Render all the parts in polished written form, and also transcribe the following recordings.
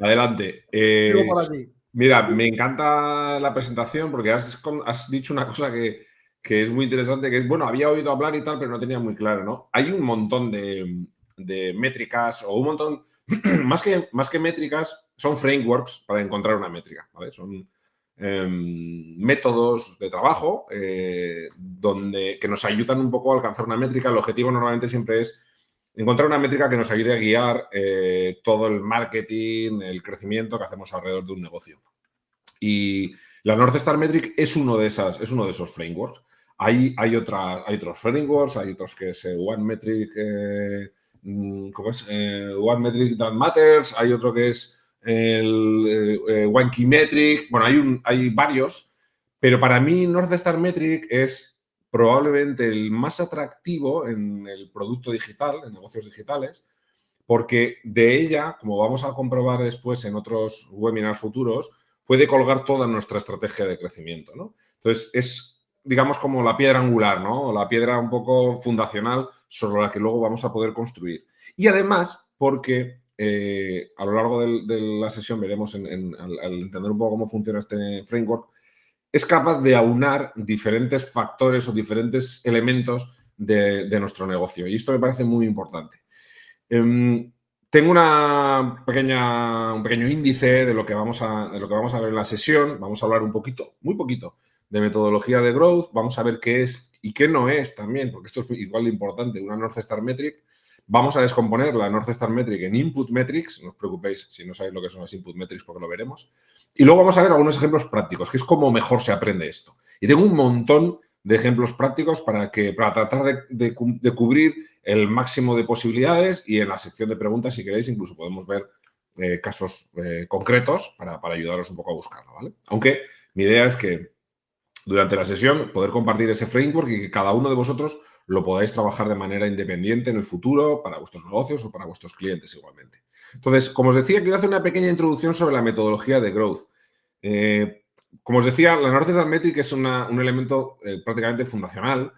Adelante. Sigo para ti. Mira, me encanta la presentación porque has dicho una cosa que es muy interesante, que es, bueno, había oído hablar y tal, pero no tenía muy claro, ¿no? Hay un montón de métricas o un montón, más que métricas, son frameworks para encontrar una métrica, ¿vale? Son métodos de trabajo que nos ayudan un poco a alcanzar una métrica. El objetivo normalmente siempre es encontrar una métrica que nos ayude a guiar todo el marketing, el crecimiento que hacemos alrededor de un negocio. Y la North Star Metric es uno de esos frameworks. Hay otros frameworks, hay otros que es One Metric, ¿cómo es? One Metric That Matters, hay otro que es el One Key Metric. Bueno, hay varios, pero para mí North Star Metric es probablemente el más atractivo en el producto digital, en negocios digitales, porque de ella, como vamos a comprobar después en otros webinars futuros, puede colgar toda nuestra estrategia de crecimiento, ¿no? Entonces, es, digamos, como la piedra angular, ¿no? La piedra un poco fundacional sobre la que luego vamos a poder construir. Y además, porque a lo largo de la sesión veremos, al entender un poco cómo funciona este framework, es capaz de aunar diferentes factores o diferentes elementos de nuestro negocio. Y esto me parece muy importante. Tengo un pequeño índice de lo que vamos a ver en la sesión. Vamos a hablar un poquito, muy poquito, de metodología de growth. Vamos a ver qué es y qué no es también, porque esto es igual de importante, una North Star Metric. Vamos a descomponer la North Star Metric en Input Metrics. No os preocupéis si no sabéis lo que son las Input Metrics, porque lo veremos. Y luego vamos a ver algunos ejemplos prácticos, que es cómo mejor se aprende esto. Y tengo un montón de ejemplos prácticos para tratar de cubrir el máximo de posibilidades, y en la sección de preguntas, si queréis, incluso podemos ver casos concretos para ayudaros un poco a buscarlo, ¿vale? Aunque mi idea es que durante la sesión poder compartir ese framework y que cada uno de vosotros lo podáis trabajar de manera independiente en el futuro para vuestros negocios o para vuestros clientes igualmente. Entonces, como os decía, quiero hacer una pequeña introducción sobre la metodología de growth. Como os decía, la North Star Metric es un elemento prácticamente fundacional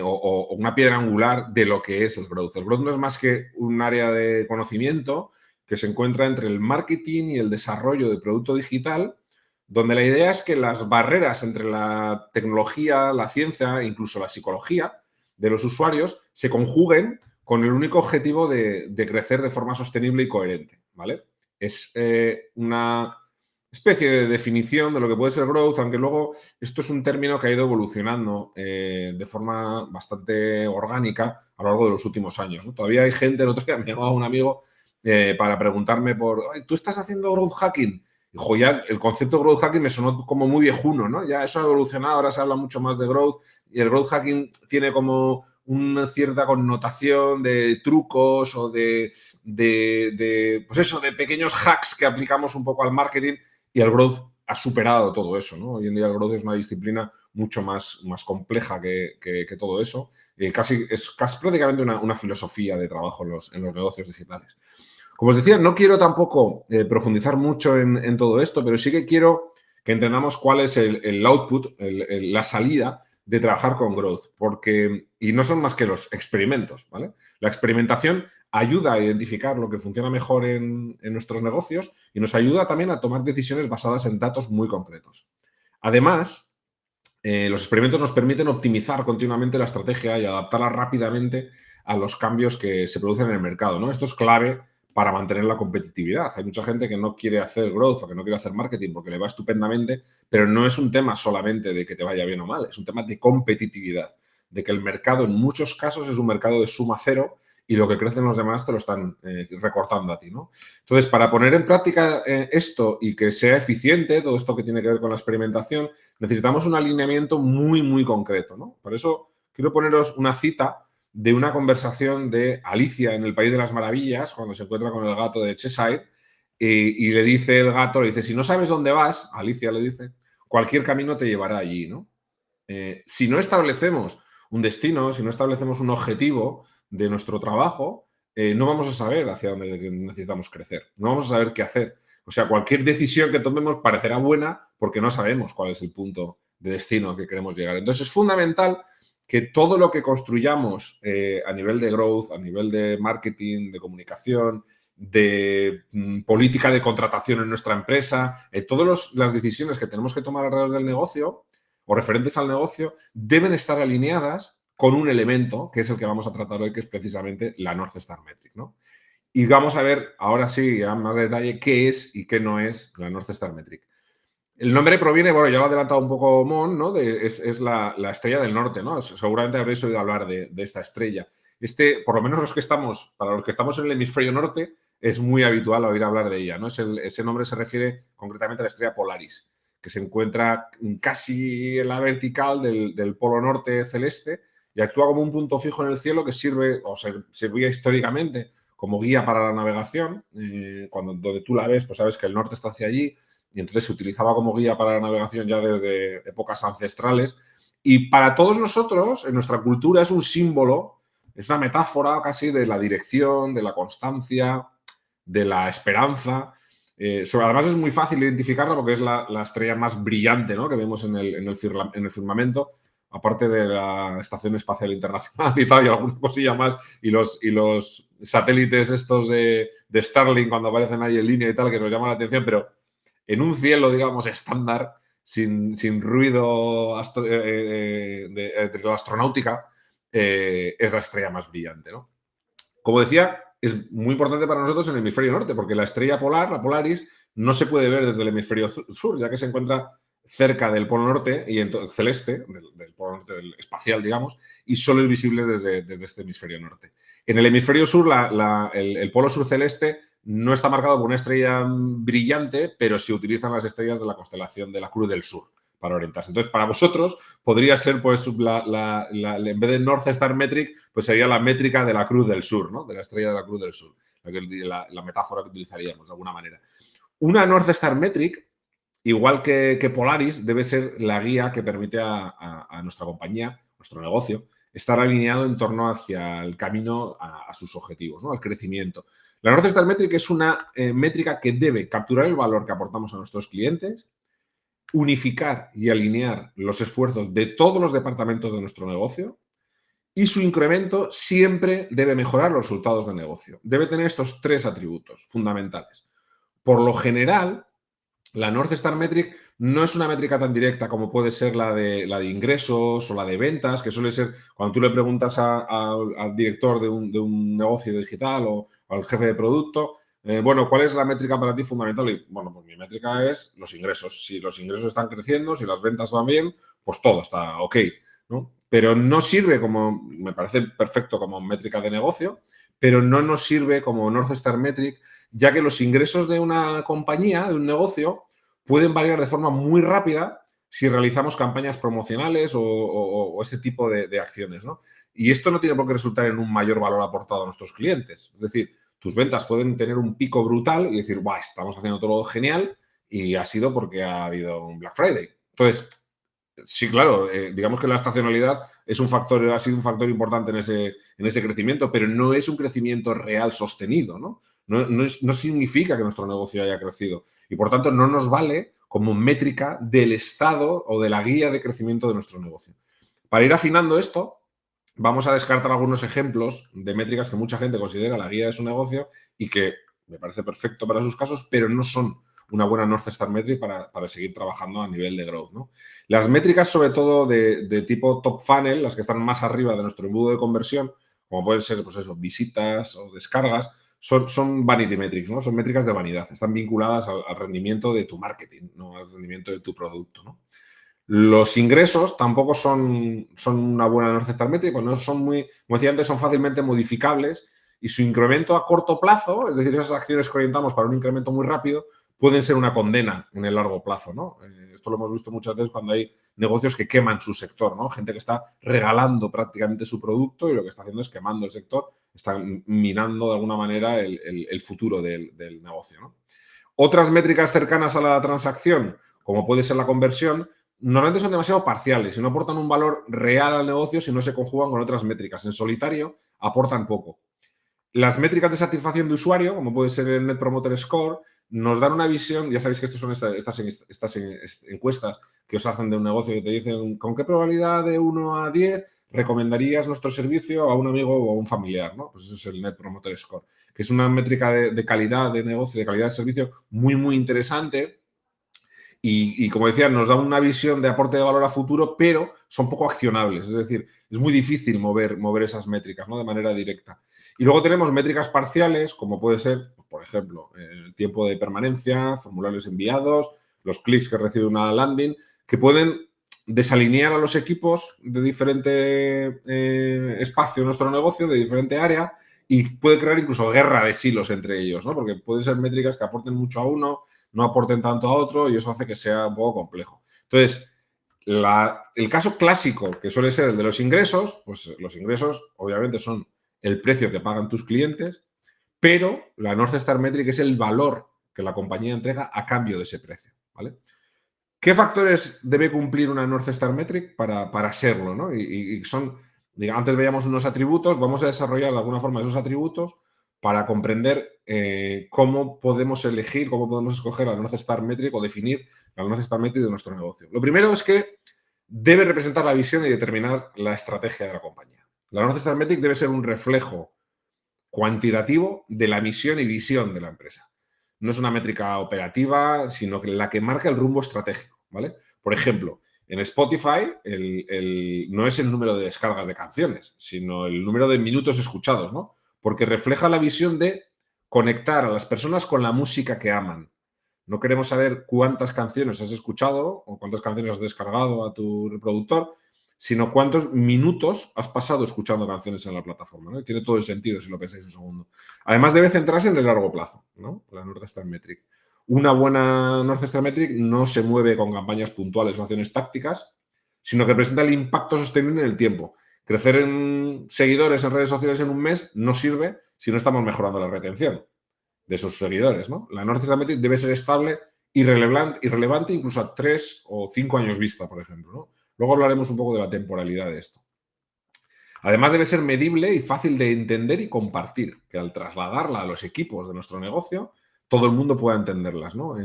o una piedra angular de lo que es el growth. El growth no es más que un área de conocimiento que se encuentra entre el marketing y el desarrollo de producto digital, donde la idea es que las barreras entre la tecnología, la ciencia e incluso la psicología de los usuarios se conjuguen con el único objetivo de crecer de forma sostenible y coherente, ¿vale? Es una especie de definición de lo que puede ser growth, aunque luego esto es un término que ha ido evolucionando de forma bastante orgánica a lo largo de los últimos años, ¿no? Todavía hay gente, el otro día me llamaba un amigo para preguntarme ¿tú estás haciendo growth hacking? Hijo, ya el concepto de growth hacking me sonó como muy viejuno, ¿no? Ya eso ha evolucionado, ahora se habla mucho más de growth y el growth hacking tiene como una cierta connotación de trucos o pues eso, de pequeños hacks que aplicamos un poco al marketing, y el growth ha superado todo eso, ¿no? Hoy en día el growth es una disciplina mucho más compleja que todo eso. Es casi prácticamente una filosofía de trabajo en los negocios digitales. Como os decía, no quiero tampoco profundizar mucho en todo esto, pero sí que quiero que entendamos cuál es el output, la salida de trabajar con growth, y no son más que los experimentos, ¿vale? La experimentación ayuda a identificar lo que funciona mejor en nuestros negocios y nos ayuda también a tomar decisiones basadas en datos muy concretos. Además, los experimentos nos permiten optimizar continuamente la estrategia y adaptarla rápidamente a los cambios que se producen en el mercado, ¿no? Esto es clave para mantener la competitividad. Hay mucha gente que no quiere hacer growth o que no quiere hacer marketing porque le va estupendamente, pero no es un tema solamente de que te vaya bien o mal, es un tema de competitividad, de que el mercado en muchos casos es un mercado de suma cero y lo que crecen los demás te lo están recortando a ti, ¿no? Entonces, para poner en práctica esto y que sea eficiente, todo esto que tiene que ver con la experimentación, necesitamos un alineamiento muy, muy concreto, ¿no? Por eso quiero poneros una cita de una conversación de Alicia en el País de las Maravillas, cuando se encuentra con el gato de Cheshire, y le dice el gato, le dice, si no sabes dónde vas, Alicia le dice, cualquier camino te llevará allí, ¿no? Si no establecemos un destino, si no establecemos un objetivo de nuestro trabajo, no vamos a saber hacia dónde necesitamos crecer, no vamos a saber qué hacer. O sea, cualquier decisión que tomemos parecerá buena porque no sabemos cuál es el punto de destino al que queremos llegar. Entonces, es fundamental que todo lo que construyamos a nivel de growth, a nivel de marketing, de comunicación, de política de contratación en nuestra empresa, todas las decisiones que tenemos que tomar alrededor del negocio o referentes al negocio deben estar alineadas con un elemento que es el que vamos a tratar hoy, que es precisamente la North Star Metric, ¿no? Y vamos a ver ahora sí, ya más de detalle, qué es y qué no es la North Star Metric. El nombre proviene, bueno, ya lo ha adelantado un poco Mon, ¿no? Es la estrella del norte, ¿no? Seguramente habréis oído hablar de esta estrella. Por lo menos para los que estamos en el hemisferio norte, es muy habitual oír hablar de ella, ¿no? Ese nombre se refiere concretamente a la estrella Polaris, que se encuentra casi en la vertical del polo norte celeste y actúa como un punto fijo en el cielo que sirve, o servía históricamente como guía para la navegación. Donde tú la ves, pues sabes que el norte está hacia allí, y entonces se utilizaba como guía para la navegación ya desde épocas ancestrales. Y para todos nosotros, en nuestra cultura, es un símbolo, es una metáfora casi de la dirección, de la constancia, de la esperanza. Además es muy fácil identificarla porque es la estrella más brillante, ¿no?, que vemos en el firmamento, aparte de la Estación Espacial Internacional y tal, y alguna cosilla más, y los satélites estos de Starlink cuando aparecen ahí en línea y tal, que nos llaman la atención, pero en un cielo, digamos, estándar, sin ruido de la astronáutica, es la estrella más brillante, ¿no? Como decía, es muy importante para nosotros en el hemisferio norte, porque la estrella polar, la Polaris, no se puede ver desde el hemisferio sur, ya que se encuentra cerca del polo norte y celeste, del polo norte del espacial, digamos, y solo es visible desde este hemisferio norte. En el hemisferio sur, el polo sur celeste no está marcado por una estrella brillante, pero se utilizan las estrellas de la constelación de la Cruz del Sur para orientarse. Entonces, para vosotros podría ser, pues, en vez de North Star Metric, pues sería la métrica de la Cruz del Sur, ¿no? De la estrella de la Cruz del Sur, la metáfora que utilizaríamos de alguna manera. Una North Star Metric, igual que Polaris, debe ser la guía que permite a nuestra compañía, nuestro negocio, estar alineado en torno hacia el camino a sus objetivos, ¿no?, al crecimiento. La North Star Metric es una métrica que debe capturar el valor que aportamos a nuestros clientes, unificar y alinear los esfuerzos de todos los departamentos de nuestro negocio, y su incremento siempre debe mejorar los resultados del negocio. Debe tener estos 3 atributos fundamentales. Por lo general, la North Star Metric no es una métrica tan directa como puede ser la de ingresos o la de ventas, que suele ser cuando tú le preguntas al director de un negocio digital o al jefe de producto, bueno, ¿cuál es la métrica para ti fundamental? Y, bueno, pues mi métrica es los ingresos. Si los ingresos están creciendo, si las ventas van bien, pues todo está ok, ¿no? Pero no sirve me parece perfecto como métrica de negocio, pero no nos sirve como North Star Metric, ya que los ingresos de una compañía, de un negocio, pueden variar de forma muy rápida si realizamos campañas promocionales o ese tipo de acciones, ¿no? Y esto no tiene por qué resultar en un mayor valor aportado a nuestros clientes. Es decir, tus ventas pueden tener un pico brutal y decir, ¡buah, estamos haciendo todo genial! Y ha sido porque ha habido un Black Friday. Entonces, sí, claro, digamos que la estacionalidad ha sido un factor importante en ese crecimiento, pero no es un crecimiento real sostenido, ¿no? No significa que nuestro negocio haya crecido y, por tanto, no nos vale como métrica del estado o de la guía de crecimiento de nuestro negocio. Para ir afinando esto, vamos a descartar algunos ejemplos de métricas que mucha gente considera la guía de su negocio y que me parece perfecto para sus casos, pero no son una buena North Star Metric para seguir trabajando a nivel de growth, ¿no? Las métricas, sobre todo de tipo top funnel, las que están más arriba de nuestro embudo de conversión, como pueden ser, pues eso, visitas o descargas, son vanity metrics, ¿no? Son métricas de vanidad. Están vinculadas al rendimiento de tu marketing, no al rendimiento de tu producto, ¿no? Los ingresos tampoco son una buena North Star Metric, no son muy, como decía antes, son fácilmente modificables y su incremento a corto plazo, es decir, esas acciones que orientamos para un incremento muy rápido, pueden ser una condena en el largo plazo, ¿no? Esto lo hemos visto muchas veces cuando hay negocios que queman su sector, ¿no? Gente que está regalando prácticamente su producto y lo que está haciendo es quemando el sector, está minando de alguna manera el futuro del negocio, ¿no? Otras métricas cercanas a la transacción, como puede ser la conversión, normalmente son demasiado parciales y no aportan un valor real al negocio si no se conjugan con otras métricas. En solitario aportan poco. Las métricas de satisfacción de usuario, como puede ser el Net Promoter Score, nos dan una visión. Ya sabéis que estas son estas encuestas que os hacen de un negocio que te dicen con qué probabilidad de 1 a 10 recomendarías nuestro servicio a un amigo o a un familiar, ¿no? Pues ese es el Net Promoter Score, que es una métrica de calidad de negocio, de calidad de servicio muy, muy interesante. Y como decía, nos da una visión de aporte de valor a futuro, pero son poco accionables. Es decir, es muy difícil mover esas métricas, ¿no? De manera directa. Y luego tenemos métricas parciales, como puede ser, por ejemplo, el tiempo de permanencia, formularios enviados, los clics que recibe una landing, que pueden desalinear a los equipos de diferente espacio en nuestro negocio, de diferente área, y puede crear incluso guerra de silos entre ellos, ¿no? Porque pueden ser métricas que aporten mucho a uno, no aporten tanto a otro, y eso hace que sea un poco complejo. Entonces, el caso clásico, que suele ser el de los ingresos, pues los ingresos obviamente son el precio que pagan tus clientes, pero la North Star Metric es el valor que la compañía entrega a cambio de ese precio, ¿vale? ¿Qué factores debe cumplir una North Star Metric para serlo, ¿no? Y son, digamos, antes veíamos unos atributos, vamos a desarrollar de alguna forma esos atributos para comprender cómo podemos elegir, cómo podemos escoger la North Star Metric o definir la North Star Metric de nuestro negocio. Lo primero es que debe representar la visión y determinar la estrategia de la compañía. La North Star Metric debe ser un reflejo cuantitativo de la misión y visión de la empresa. No es una métrica operativa, sino que la que marca el rumbo estratégico, ¿vale? Por ejemplo, en Spotify no es el número de descargas de canciones, sino el número de minutos escuchados, ¿no? Porque refleja la visión de conectar a las personas con la música que aman. No queremos saber cuántas canciones has escuchado o cuántas canciones has descargado a tu reproductor, sino cuántos minutos has pasado escuchando canciones en la plataforma, ¿no? Y tiene todo el sentido si lo pensáis un segundo. Además, debe centrarse en el largo plazo, ¿no? La North Star Metric. Una buena North Star Metric no se mueve con campañas puntuales o acciones tácticas, sino que presenta el impacto sostenible en el tiempo. Crecer en seguidores en redes sociales en un mes no sirve si no estamos mejorando la retención de esos seguidores, ¿no? La North Star Metric debe ser estable y relevante incluso a 3 o 5 años vista, por ejemplo, ¿no? Luego hablaremos un poco de la temporalidad de esto. Además, debe ser medible y fácil de entender y compartir, que al trasladarla a los equipos de nuestro negocio, todo el mundo pueda entenderlas, ¿no?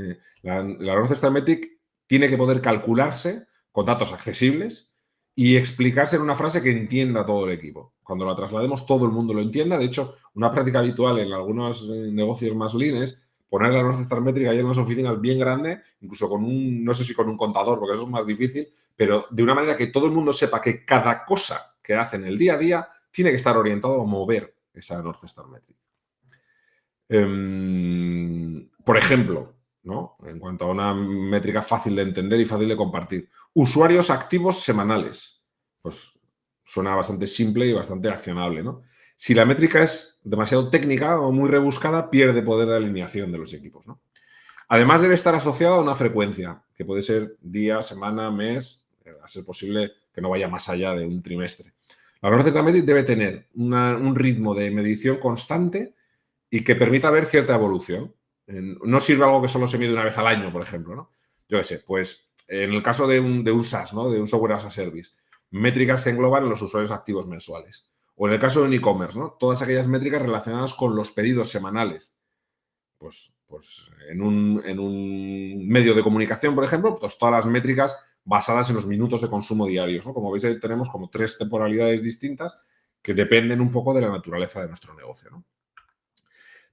La North Star Metric tiene que poder calcularse con datos accesibles y explicarse en una frase que entienda todo el equipo. Cuando la traslademos, todo el mundo lo entienda. De hecho, una práctica habitual en algunos negocios más lean es poner la North Star Metric ahí en las oficinas bien grande, incluso con no sé si con un contador, porque eso es más difícil, pero de una manera que todo el mundo sepa que cada cosa que hace en el día a día tiene que estar orientado a mover esa North Star Metric. Por ejemplo, ¿no? En cuanto a una métrica fácil de entender y fácil de compartir. Usuarios activos semanales. Pues suena bastante simple y bastante accionable, ¿no? Si la métrica es demasiado técnica o muy rebuscada, pierde poder de alineación de los equipos, ¿no? Además, debe estar asociada a una frecuencia, que puede ser día, semana, mes, a ser posible que no vaya más allá de un trimestre. La North Star Metric debe tener un ritmo de medición constante y que permita ver cierta evolución. No sirve algo que solo se mide una vez al año, por ejemplo, ¿no? Yo qué sé, pues en el caso de un SaaS, ¿no? De un Software as a Service, métricas que engloban los usuarios activos mensuales. O en el caso de un e-commerce, ¿no? Todas aquellas métricas relacionadas con los pedidos semanales. Pues en un medio de comunicación, por ejemplo, pues todas las métricas basadas en los minutos de consumo diarios, ¿no? Como veis, ahí tenemos como 3 temporalidades distintas que dependen un poco de la naturaleza de nuestro negocio, ¿no?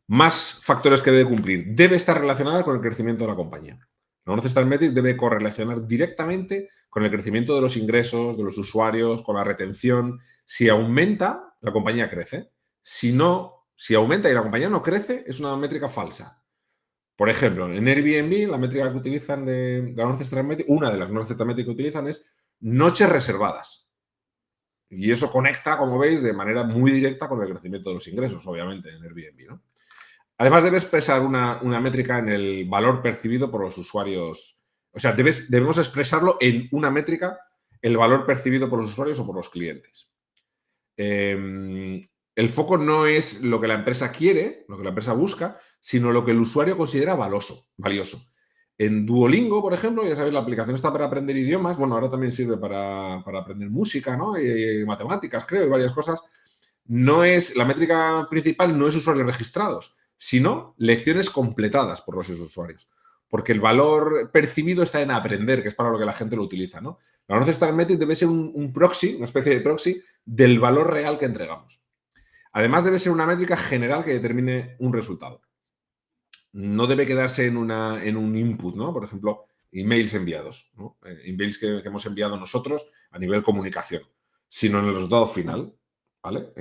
Más factores que debe cumplir. Debe estar relacionada con el crecimiento de la compañía. La North Star Metric debe correlacionar directamente con el crecimiento de los ingresos, de los usuarios, con la retención. Si aumenta, la compañía crece. Si aumenta y la compañía no crece, es una métrica falsa. Por ejemplo, en Airbnb, la métrica que utilizan de la North Star Metric, una de las North Star Metric que utilizan es noches reservadas. Y eso conecta, como veis, de manera muy directa con el crecimiento de los ingresos, obviamente, en Airbnb, ¿no? Además, debe expresar una métrica en el valor percibido por los usuarios. O sea, debemos expresarlo en una métrica, el valor percibido por los usuarios o por los clientes. El foco no es lo que la empresa quiere, lo que la empresa busca, sino lo que el usuario considera valioso. En Duolingo, por ejemplo, ya sabéis, la aplicación está para aprender idiomas. Bueno, ahora también sirve para aprender música, ¿no? Y matemáticas, creo, y varias cosas. La métrica principal no es usuarios registrados, sino lecciones completadas por los usuarios. porque el valor percibido está en aprender, que es para lo que la gente lo utiliza, ¿no? La North Star Metric debe ser un proxy, una especie de proxy del valor real que entregamos. Además, debe ser una métrica general que determine un resultado. No debe quedarse en un input, ¿no? Por ejemplo, emails enviados, ¿no? Emails que hemos enviado nosotros a nivel comunicación, sino en el resultado final, ¿vale?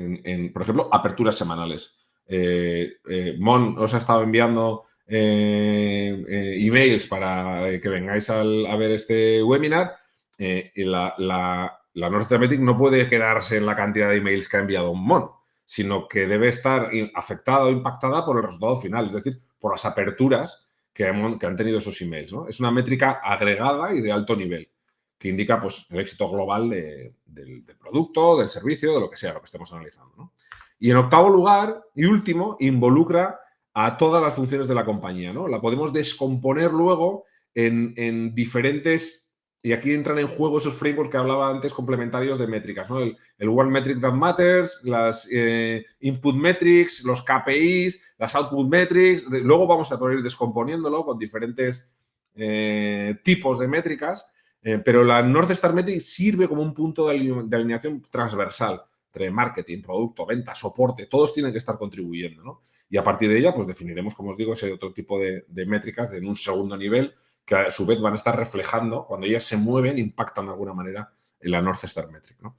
Por ejemplo, aperturas semanales. Mon os ha estado enviando emails para que vengáis a ver este webinar. Y la North Star Metric no puede quedarse en la cantidad de emails que ha enviado Mon, sino que debe estar afectada o impactada por el resultado final, es decir, por las aperturas que han tenido esos emails, ¿no? Es una métrica agregada y de alto nivel, que indica pues, el éxito global del producto, del servicio, de lo que sea, lo que estemos analizando, ¿no? Y en octavo lugar y último, involucra a todas las funciones de la compañía, ¿no? La podemos descomponer luego en diferentes... Y aquí entran en juego esos frameworks que hablaba antes complementarios de métricas, ¿no? El One Metric That Matters, las Input Metrics, los KPIs, las Output Metrics. Luego vamos a poder ir descomponiéndolo con diferentes tipos de métricas, pero la North Star Metric sirve como un punto de alineación transversal entre marketing, producto, venta, soporte. Todos tienen que estar contribuyendo, ¿no? Y a partir de ella, pues definiremos, como os digo, ese otro tipo de métricas en un segundo nivel, que a su vez van a estar reflejando, cuando ellas se mueven, impactan de alguna manera en la North Star Metric, ¿no?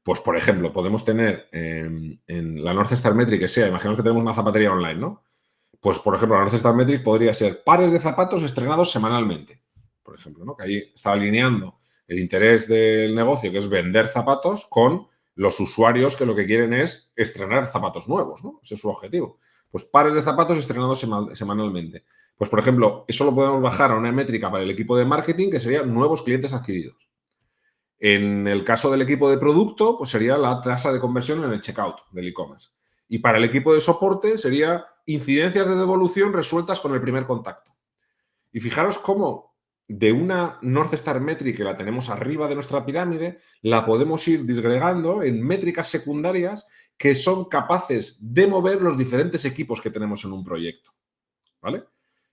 Pues, por ejemplo, podemos tener en la North Star Metric que sea, imaginemos que tenemos una zapatería online, ¿no? Pues, por ejemplo, la North Star Metric podría ser pares de zapatos estrenados semanalmente, por ejemplo, ¿no? Que ahí está alineando el interés del negocio, que es vender zapatos, con los usuarios que lo que quieren es estrenar zapatos nuevos, ¿no? Ese es su objetivo. Pues pares de zapatos estrenados semanalmente. Pues, por ejemplo, eso lo podemos bajar a una métrica para el equipo de marketing que serían nuevos clientes adquiridos. En el caso del equipo de producto, pues sería la tasa de conversión en el checkout del e-commerce. Y para el equipo de soporte sería incidencias de devolución resueltas con el primer contacto. Y fijaros cómo de una North Star Metric que la tenemos arriba de nuestra pirámide, la podemos ir disgregando en métricas secundarias que son capaces de mover los diferentes equipos que tenemos en un proyecto, ¿vale?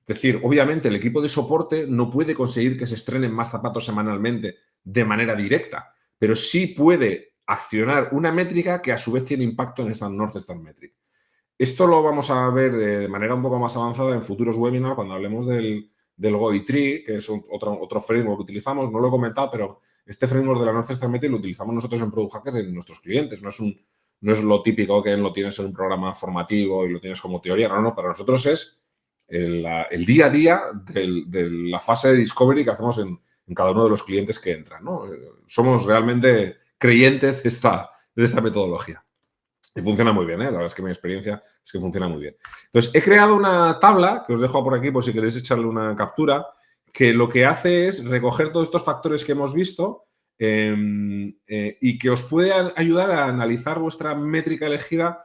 Es decir, obviamente el equipo de soporte no puede conseguir que se estrenen más zapatos semanalmente de manera directa, pero sí puede accionar una métrica que a su vez tiene impacto en esa North Star Metric. Esto lo vamos a ver de manera un poco más avanzada en futuros webinars cuando hablemos del GoiTree, que es otro framework que utilizamos. No lo he comentado, pero este framework de la North Star Metric lo utilizamos nosotros en Product Hackers en nuestros clientes. No es lo típico que lo tienes en un programa formativo y lo tienes como teoría. No, para nosotros es el día a día de la fase de discovery que hacemos en cada uno de los clientes que entran, ¿no? Somos realmente creyentes de esta metodología. Y funciona muy bien, ¿eh? La verdad es que mi experiencia es que funciona muy bien. Entonces, he creado una tabla, que os dejo por aquí por si queréis echarle una captura, que lo que hace es recoger todos estos factores que hemos visto y que os puede ayudar a analizar vuestra métrica elegida,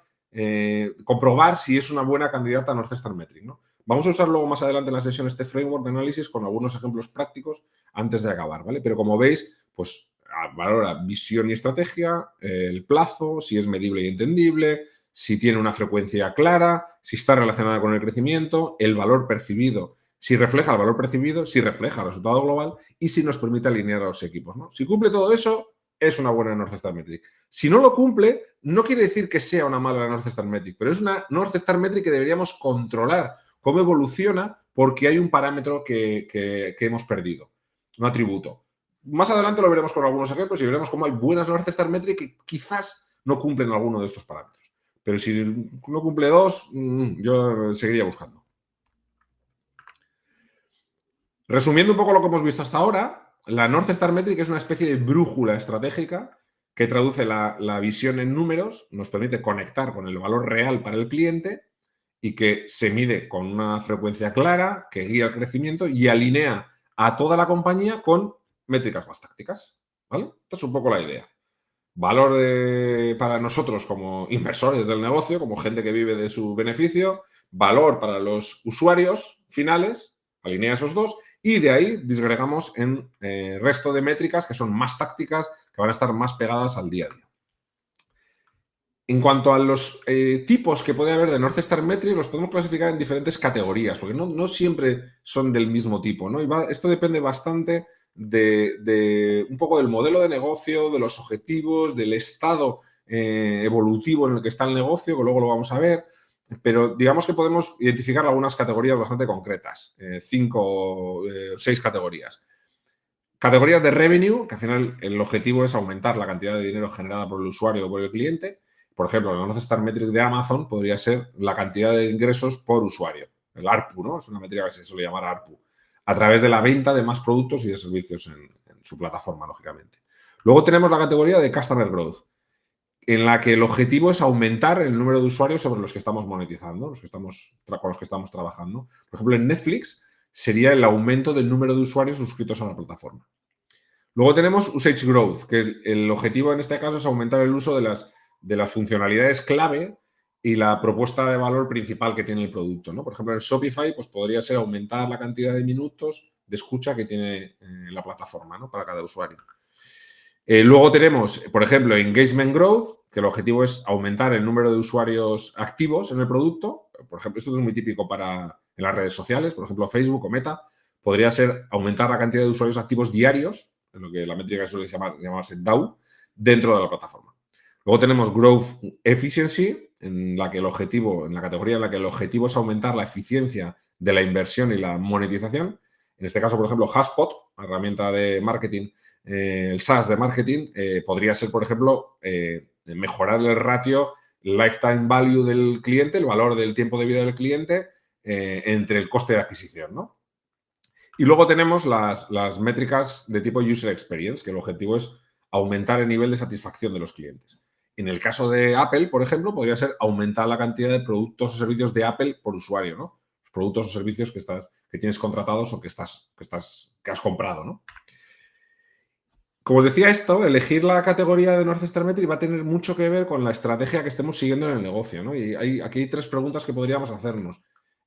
comprobar si es una buena candidata a North Star Metric, ¿no? Vamos a usar luego más adelante en la sesión este framework de análisis con algunos ejemplos prácticos antes de acabar, ¿vale? Pero como veis, pues valora visión y estrategia, el plazo, si es medible y entendible, si tiene una frecuencia clara, si está relacionada con el crecimiento, el valor percibido, si refleja el valor percibido, si refleja el resultado global y si nos permite alinear a los equipos, ¿no? Si cumple todo eso, es una buena North Star Metric. Si no lo cumple, no quiere decir que sea una mala North Star Metric, pero es una North Star Metric que deberíamos controlar cómo evoluciona porque hay un parámetro que hemos perdido, un atributo. Más adelante lo veremos con algunos ejemplos y veremos cómo hay buenas North Star Metric que quizás no cumplen alguno de estos parámetros. Pero si no cumple dos, yo seguiría buscando. Resumiendo un poco lo que hemos visto hasta ahora, la North Star Metric es una especie de brújula estratégica que traduce la visión en números, nos permite conectar con el valor real para el cliente y que se mide con una frecuencia clara, que guía el crecimiento y alinea a toda la compañía con métricas más tácticas, ¿vale? Esta es un poco la idea. Valor para nosotros como inversores del negocio, como gente que vive de su beneficio, valor para los usuarios finales, alinea esos dos, y de ahí disgregamos en resto de métricas que son más tácticas, que van a estar más pegadas al día a día. En cuanto a los tipos que puede haber de North Star Metric, los podemos clasificar en diferentes categorías, porque no siempre son del mismo tipo, ¿no? Esto depende bastante de un poco del modelo de negocio, de los objetivos, del estado evolutivo en el que está el negocio, que luego lo vamos a ver, pero digamos que podemos identificar algunas categorías bastante concretas, 5 o 6 categorías. Categorías de revenue, que al final el objetivo es aumentar la cantidad de dinero generada por el usuario o por el cliente. Por ejemplo, la North Star Metric de Amazon podría ser la cantidad de ingresos por usuario, el ARPU, ¿no? Es una métrica que se suele llamar ARPU, a través de la venta de más productos y de servicios en su plataforma, lógicamente. Luego tenemos la categoría de Customer Growth, en la que el objetivo es aumentar el número de usuarios sobre los que estamos monetizando, con los que estamos trabajando. Por ejemplo, en Netflix sería el aumento del número de usuarios suscritos a la plataforma. Luego tenemos Usage Growth, que el objetivo en este caso es aumentar el uso de las funcionalidades clave y la propuesta de valor principal que tiene el producto, ¿no? Por ejemplo, en Shopify pues podría ser aumentar la cantidad de minutos de escucha que tiene la plataforma, ¿no? Para cada usuario. Luego tenemos, por ejemplo, Engagement Growth, que el objetivo es aumentar el número de usuarios activos en el producto. Por ejemplo, esto es muy típico en las redes sociales, por ejemplo, Facebook o Meta. Podría ser aumentar la cantidad de usuarios activos diarios, en lo que la métrica suele llamarse DAU, dentro de la plataforma. Luego tenemos Growth Efficiency, en la categoría en la que el objetivo es aumentar la eficiencia de la inversión y la monetización. En este caso, por ejemplo, HubSpot, la herramienta de marketing, el SaaS de marketing, podría ser, por ejemplo, mejorar el ratio lifetime value del cliente, el valor del tiempo de vida del cliente, entre el coste de adquisición, ¿no? Y luego tenemos las métricas de tipo User Experience, que el objetivo es aumentar el nivel de satisfacción de los clientes. En el caso de Apple, por ejemplo, podría ser aumentar la cantidad de productos o servicios de Apple por usuario, ¿no? Los productos o servicios que tienes contratados o que has comprado, ¿no? Como os decía esto, elegir la categoría de North Star Metric va a tener mucho que ver con la estrategia que estemos siguiendo en el negocio, ¿no? Y aquí hay 3 preguntas que podríamos hacernos.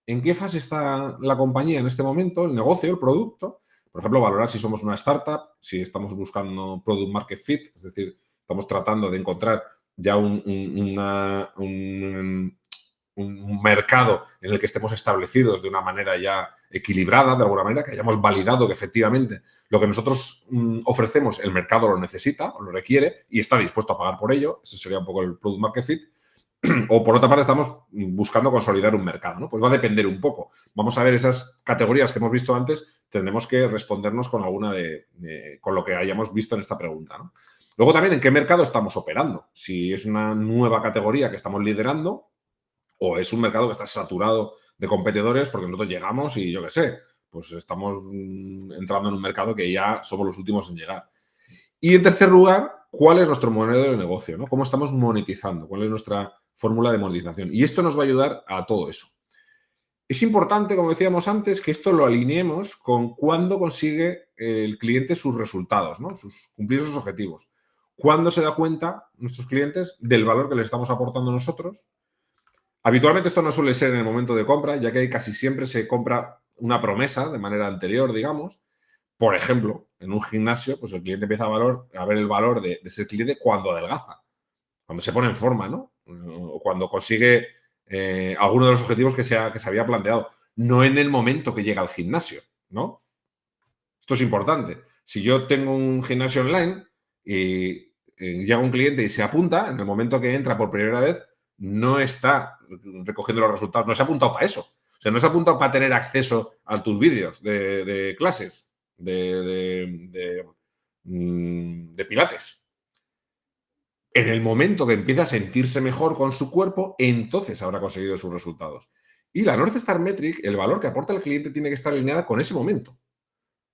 ¿En qué fase está la compañía en este momento, el negocio, el producto? Por ejemplo, valorar si somos una startup, si estamos buscando product market fit, es decir, estamos tratando de encontrar ya un mercado en el que estemos establecidos de una manera ya equilibrada, de alguna manera, que hayamos validado que efectivamente lo que nosotros ofrecemos, el mercado lo necesita o lo requiere y está dispuesto a pagar por ello. Ese sería un poco el product market fit. O por otra parte estamos buscando consolidar un mercado, ¿no? Pues va a depender un poco. Vamos a ver esas categorías que hemos visto antes, tendremos que respondernos con alguna con lo que hayamos visto en esta pregunta, ¿no? Luego también en qué mercado estamos operando. Si es una nueva categoría que estamos liderando o es un mercado que está saturado de competidores porque nosotros llegamos y yo qué sé, pues estamos entrando en un mercado que ya somos los últimos en llegar. Y en tercer lugar, ¿cuál es nuestro modelo de negocio, ¿no? ¿Cómo estamos monetizando? ¿Cuál es nuestra fórmula de monetización? Y esto nos va a ayudar a todo eso. Es importante, como decíamos antes, que esto lo alineemos con cuándo consigue el cliente sus resultados, ¿no? Cumplir sus objetivos. Cuándo se da cuenta nuestros clientes del valor que le estamos aportando nosotros. Habitualmente esto no suele ser en el momento de compra, ya que casi siempre se compra una promesa de manera anterior, digamos. Por ejemplo, en un gimnasio, pues el cliente empieza a ver el valor de ese cliente cuando adelgaza, cuando se pone en forma, ¿no? O cuando consigue alguno de los objetivos que se había planteado. No en el momento que llega al gimnasio, ¿no? Esto es importante. Si yo tengo un gimnasio online y llega un cliente y se apunta, en el momento que entra por primera vez, no está recogiendo los resultados, no se ha apuntado para eso. O sea, no se ha apuntado para tener acceso a tus vídeos de clases, de pilates. En el momento que empieza a sentirse mejor con su cuerpo, entonces habrá conseguido sus resultados. Y la North Star Metric, el valor que aporta el cliente tiene que estar alineada con ese momento,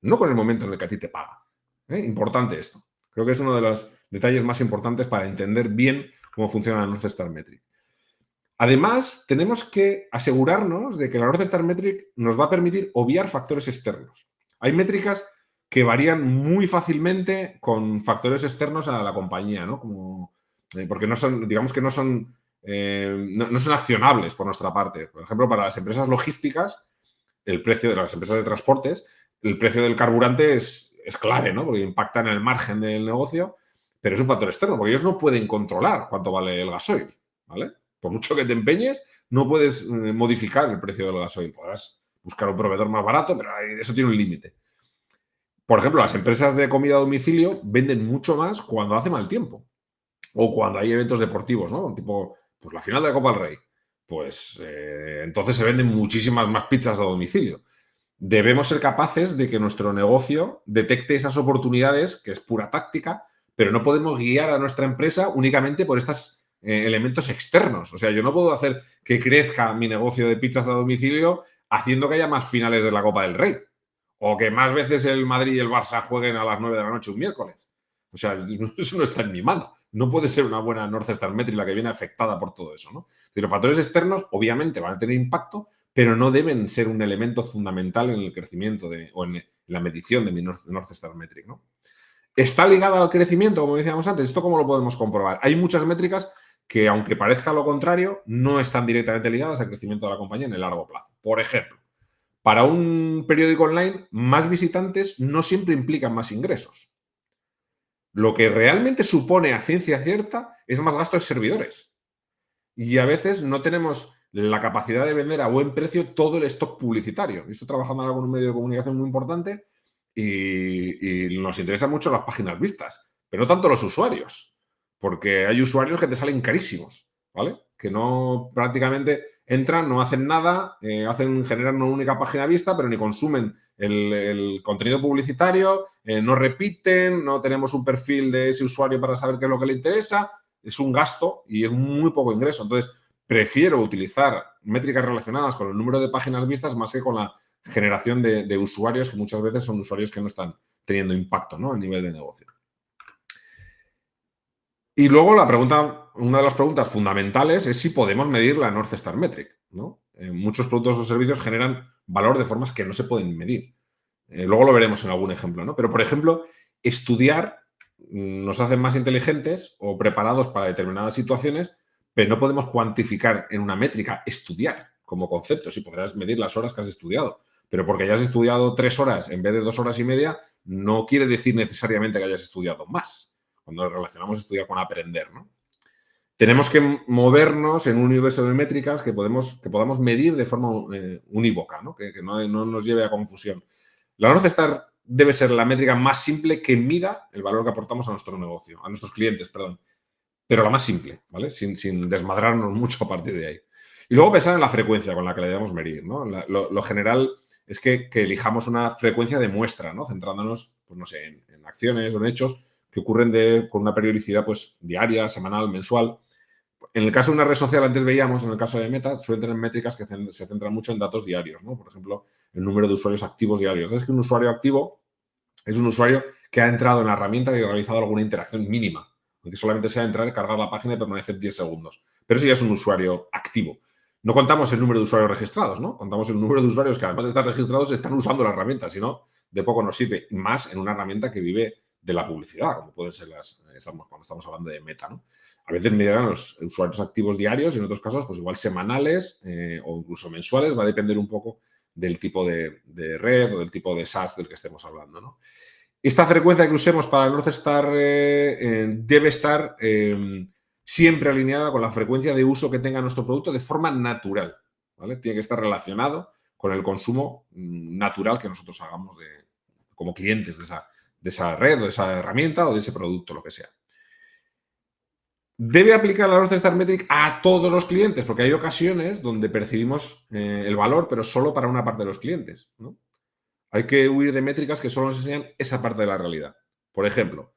no con el momento en el que a ti te paga. Importante esto. Creo que es uno de los detalles más importantes para entender bien cómo funciona la North Star Metric. Además, tenemos que asegurarnos de que la North Star Metric nos va a permitir obviar factores externos. Hay métricas que varían muy fácilmente con factores externos a la compañía, ¿no? Porque no son, digamos que no son accionables por nuestra parte. Por ejemplo, para las empresas logísticas, el precio de las empresas de transportes, el precio del carburante es clave, ¿no? Porque impacta en el margen del negocio. pero es un factor externo, porque ellos no pueden controlar cuánto vale el gasoil, ¿vale? Por mucho que te empeñes, no puedes modificar el precio del gasoil. Podrás buscar un proveedor más barato, pero eso tiene un límite. Por ejemplo, las empresas de comida a domicilio venden mucho más cuando hace mal tiempo o cuando hay eventos deportivos, ¿no? Tipo, pues la final de la Copa del Rey. Pues entonces se venden muchísimas más pizzas a domicilio. Debemos ser capaces de que nuestro negocio detecte esas oportunidades, que es pura táctica, pero no podemos guiar a nuestra empresa únicamente por estos elementos externos. O sea, yo no puedo hacer que crezca mi negocio de pizzas a domicilio haciendo que haya más finales de la Copa del Rey o que más veces el Madrid y el Barça jueguen a las 9 de la noche un miércoles. O sea, eso no está en mi mano. No puede ser una buena North Star Metric la que viene afectada por todo eso, ¿no? Y los factores externos, obviamente, van a tener impacto, pero no deben ser un elemento fundamental en el crecimiento o en la medición de mi North Star Metric, ¿no? ¿Está ligada al crecimiento, como decíamos antes? ¿Esto cómo lo podemos comprobar? Hay muchas métricas que, aunque parezca lo contrario, no están directamente ligadas al crecimiento de la compañía en el largo plazo. Por ejemplo, para un periódico online, más visitantes no siempre implican más ingresos. Lo que realmente supone a ciencia cierta es más gasto en servidores. Y a veces no tenemos la capacidad de vender a buen precio todo el stock publicitario. Estoy trabajando ahora con un medio de comunicación muy importante y nos interesan mucho las páginas vistas, pero no tanto los usuarios, porque hay usuarios que te salen carísimos, ¿vale? Que no prácticamente entran, no hacen nada, generan una única página vista, pero ni consumen el contenido publicitario, no repiten, no tenemos un perfil de ese usuario para saber qué es lo que le interesa. Es un gasto y es muy poco ingreso. Entonces, prefiero utilizar métricas relacionadas con el número de páginas vistas más que con la generación de usuarios, que muchas veces son usuarios que no están teniendo impacto, ¿no?, a nivel de negocio. Y luego una de las preguntas fundamentales es si podemos medir la North Star Metric, ¿no? Muchos productos o servicios generan valor de formas que no se pueden medir. Luego lo veremos en algún ejemplo, ¿no? Pero, por ejemplo, estudiar nos hace más inteligentes o preparados para determinadas situaciones, pero no podemos cuantificar en una métrica estudiar como concepto. Sí podrás medir las horas que has estudiado, pero porque hayas estudiado 3 horas en vez de 2 horas y media, no quiere decir necesariamente que hayas estudiado más. Cuando relacionamos estudiar con aprender, ¿no? Tenemos que movernos en un universo de métricas que podamos medir de forma unívoca, ¿no? Que no nos lleve a confusión. La North Star debe ser la métrica más simple que mida el valor que aportamos a nuestro negocio, a nuestros clientes, perdón. Pero la más simple, ¿vale? Sin desmadrarnos mucho a partir de ahí. Y luego pensar en la frecuencia con la que le debemos medir, ¿no? Lo general es que elijamos una frecuencia de muestra, ¿no? Centrándonos, pues no sé, en acciones o en hechos que ocurren con una periodicidad pues diaria, semanal, mensual. En el caso de una red social, antes veíamos, en el caso de Meta, suelen tener métricas que se centran mucho en datos diarios, ¿no? Por ejemplo, el número de usuarios activos diarios. ¿Sabes que un usuario activo es un usuario que ha entrado en la herramienta y ha realizado alguna interacción mínima? Aunque solamente sea entrar, cargar la página y permanecer 10 segundos. Pero eso ya es un usuario activo. No contamos el número de usuarios registrados, ¿no? Contamos el número de usuarios que, además de estar registrados, están usando la herramienta. Si no, de poco nos sirve. Más en una herramienta que vive de la publicidad, como pueden ser cuando estamos hablando de Meta, ¿no? A veces medirán los usuarios activos diarios y en otros casos, pues igual semanales o incluso mensuales. Va a depender un poco del tipo de red o del tipo de SaaS del que estemos hablando, ¿no? Esta frecuencia que usemos para el North Star debe estar siempre alineada con la frecuencia de uso que tenga nuestro producto de forma natural, ¿vale? Tiene que estar relacionado con el consumo natural que nosotros hagamos como clientes de esa red o de esa herramienta o de ese producto, lo que sea. ¿Debe aplicar la North Star Metric a todos los clientes? Porque hay ocasiones donde percibimos el valor, pero solo para una parte de los clientes, ¿no? Hay que huir de métricas que solo nos enseñan esa parte de la realidad. Por ejemplo,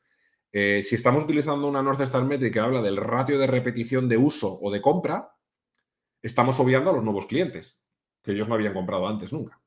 si estamos utilizando una North Star Metric que habla del ratio de repetición de uso o de compra, estamos obviando a los nuevos clientes, que ellos no habían comprado antes nunca,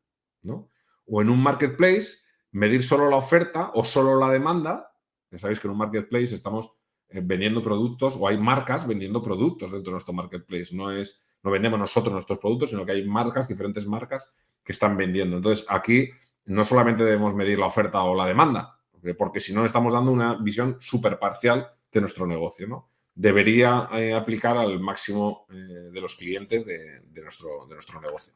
¿no? O en un marketplace, medir solo la oferta o solo la demanda. Ya sabéis que en un marketplace estamos vendiendo productos o hay marcas vendiendo productos dentro de nuestro marketplace. No vendemos nosotros nuestros productos, sino que hay diferentes marcas que están vendiendo. Entonces, aquí no solamente debemos medir la oferta o la demanda, porque si no estamos dando una visión súper parcial de nuestro negocio, ¿no? Debería aplicar al máximo de los clientes de nuestro negocio.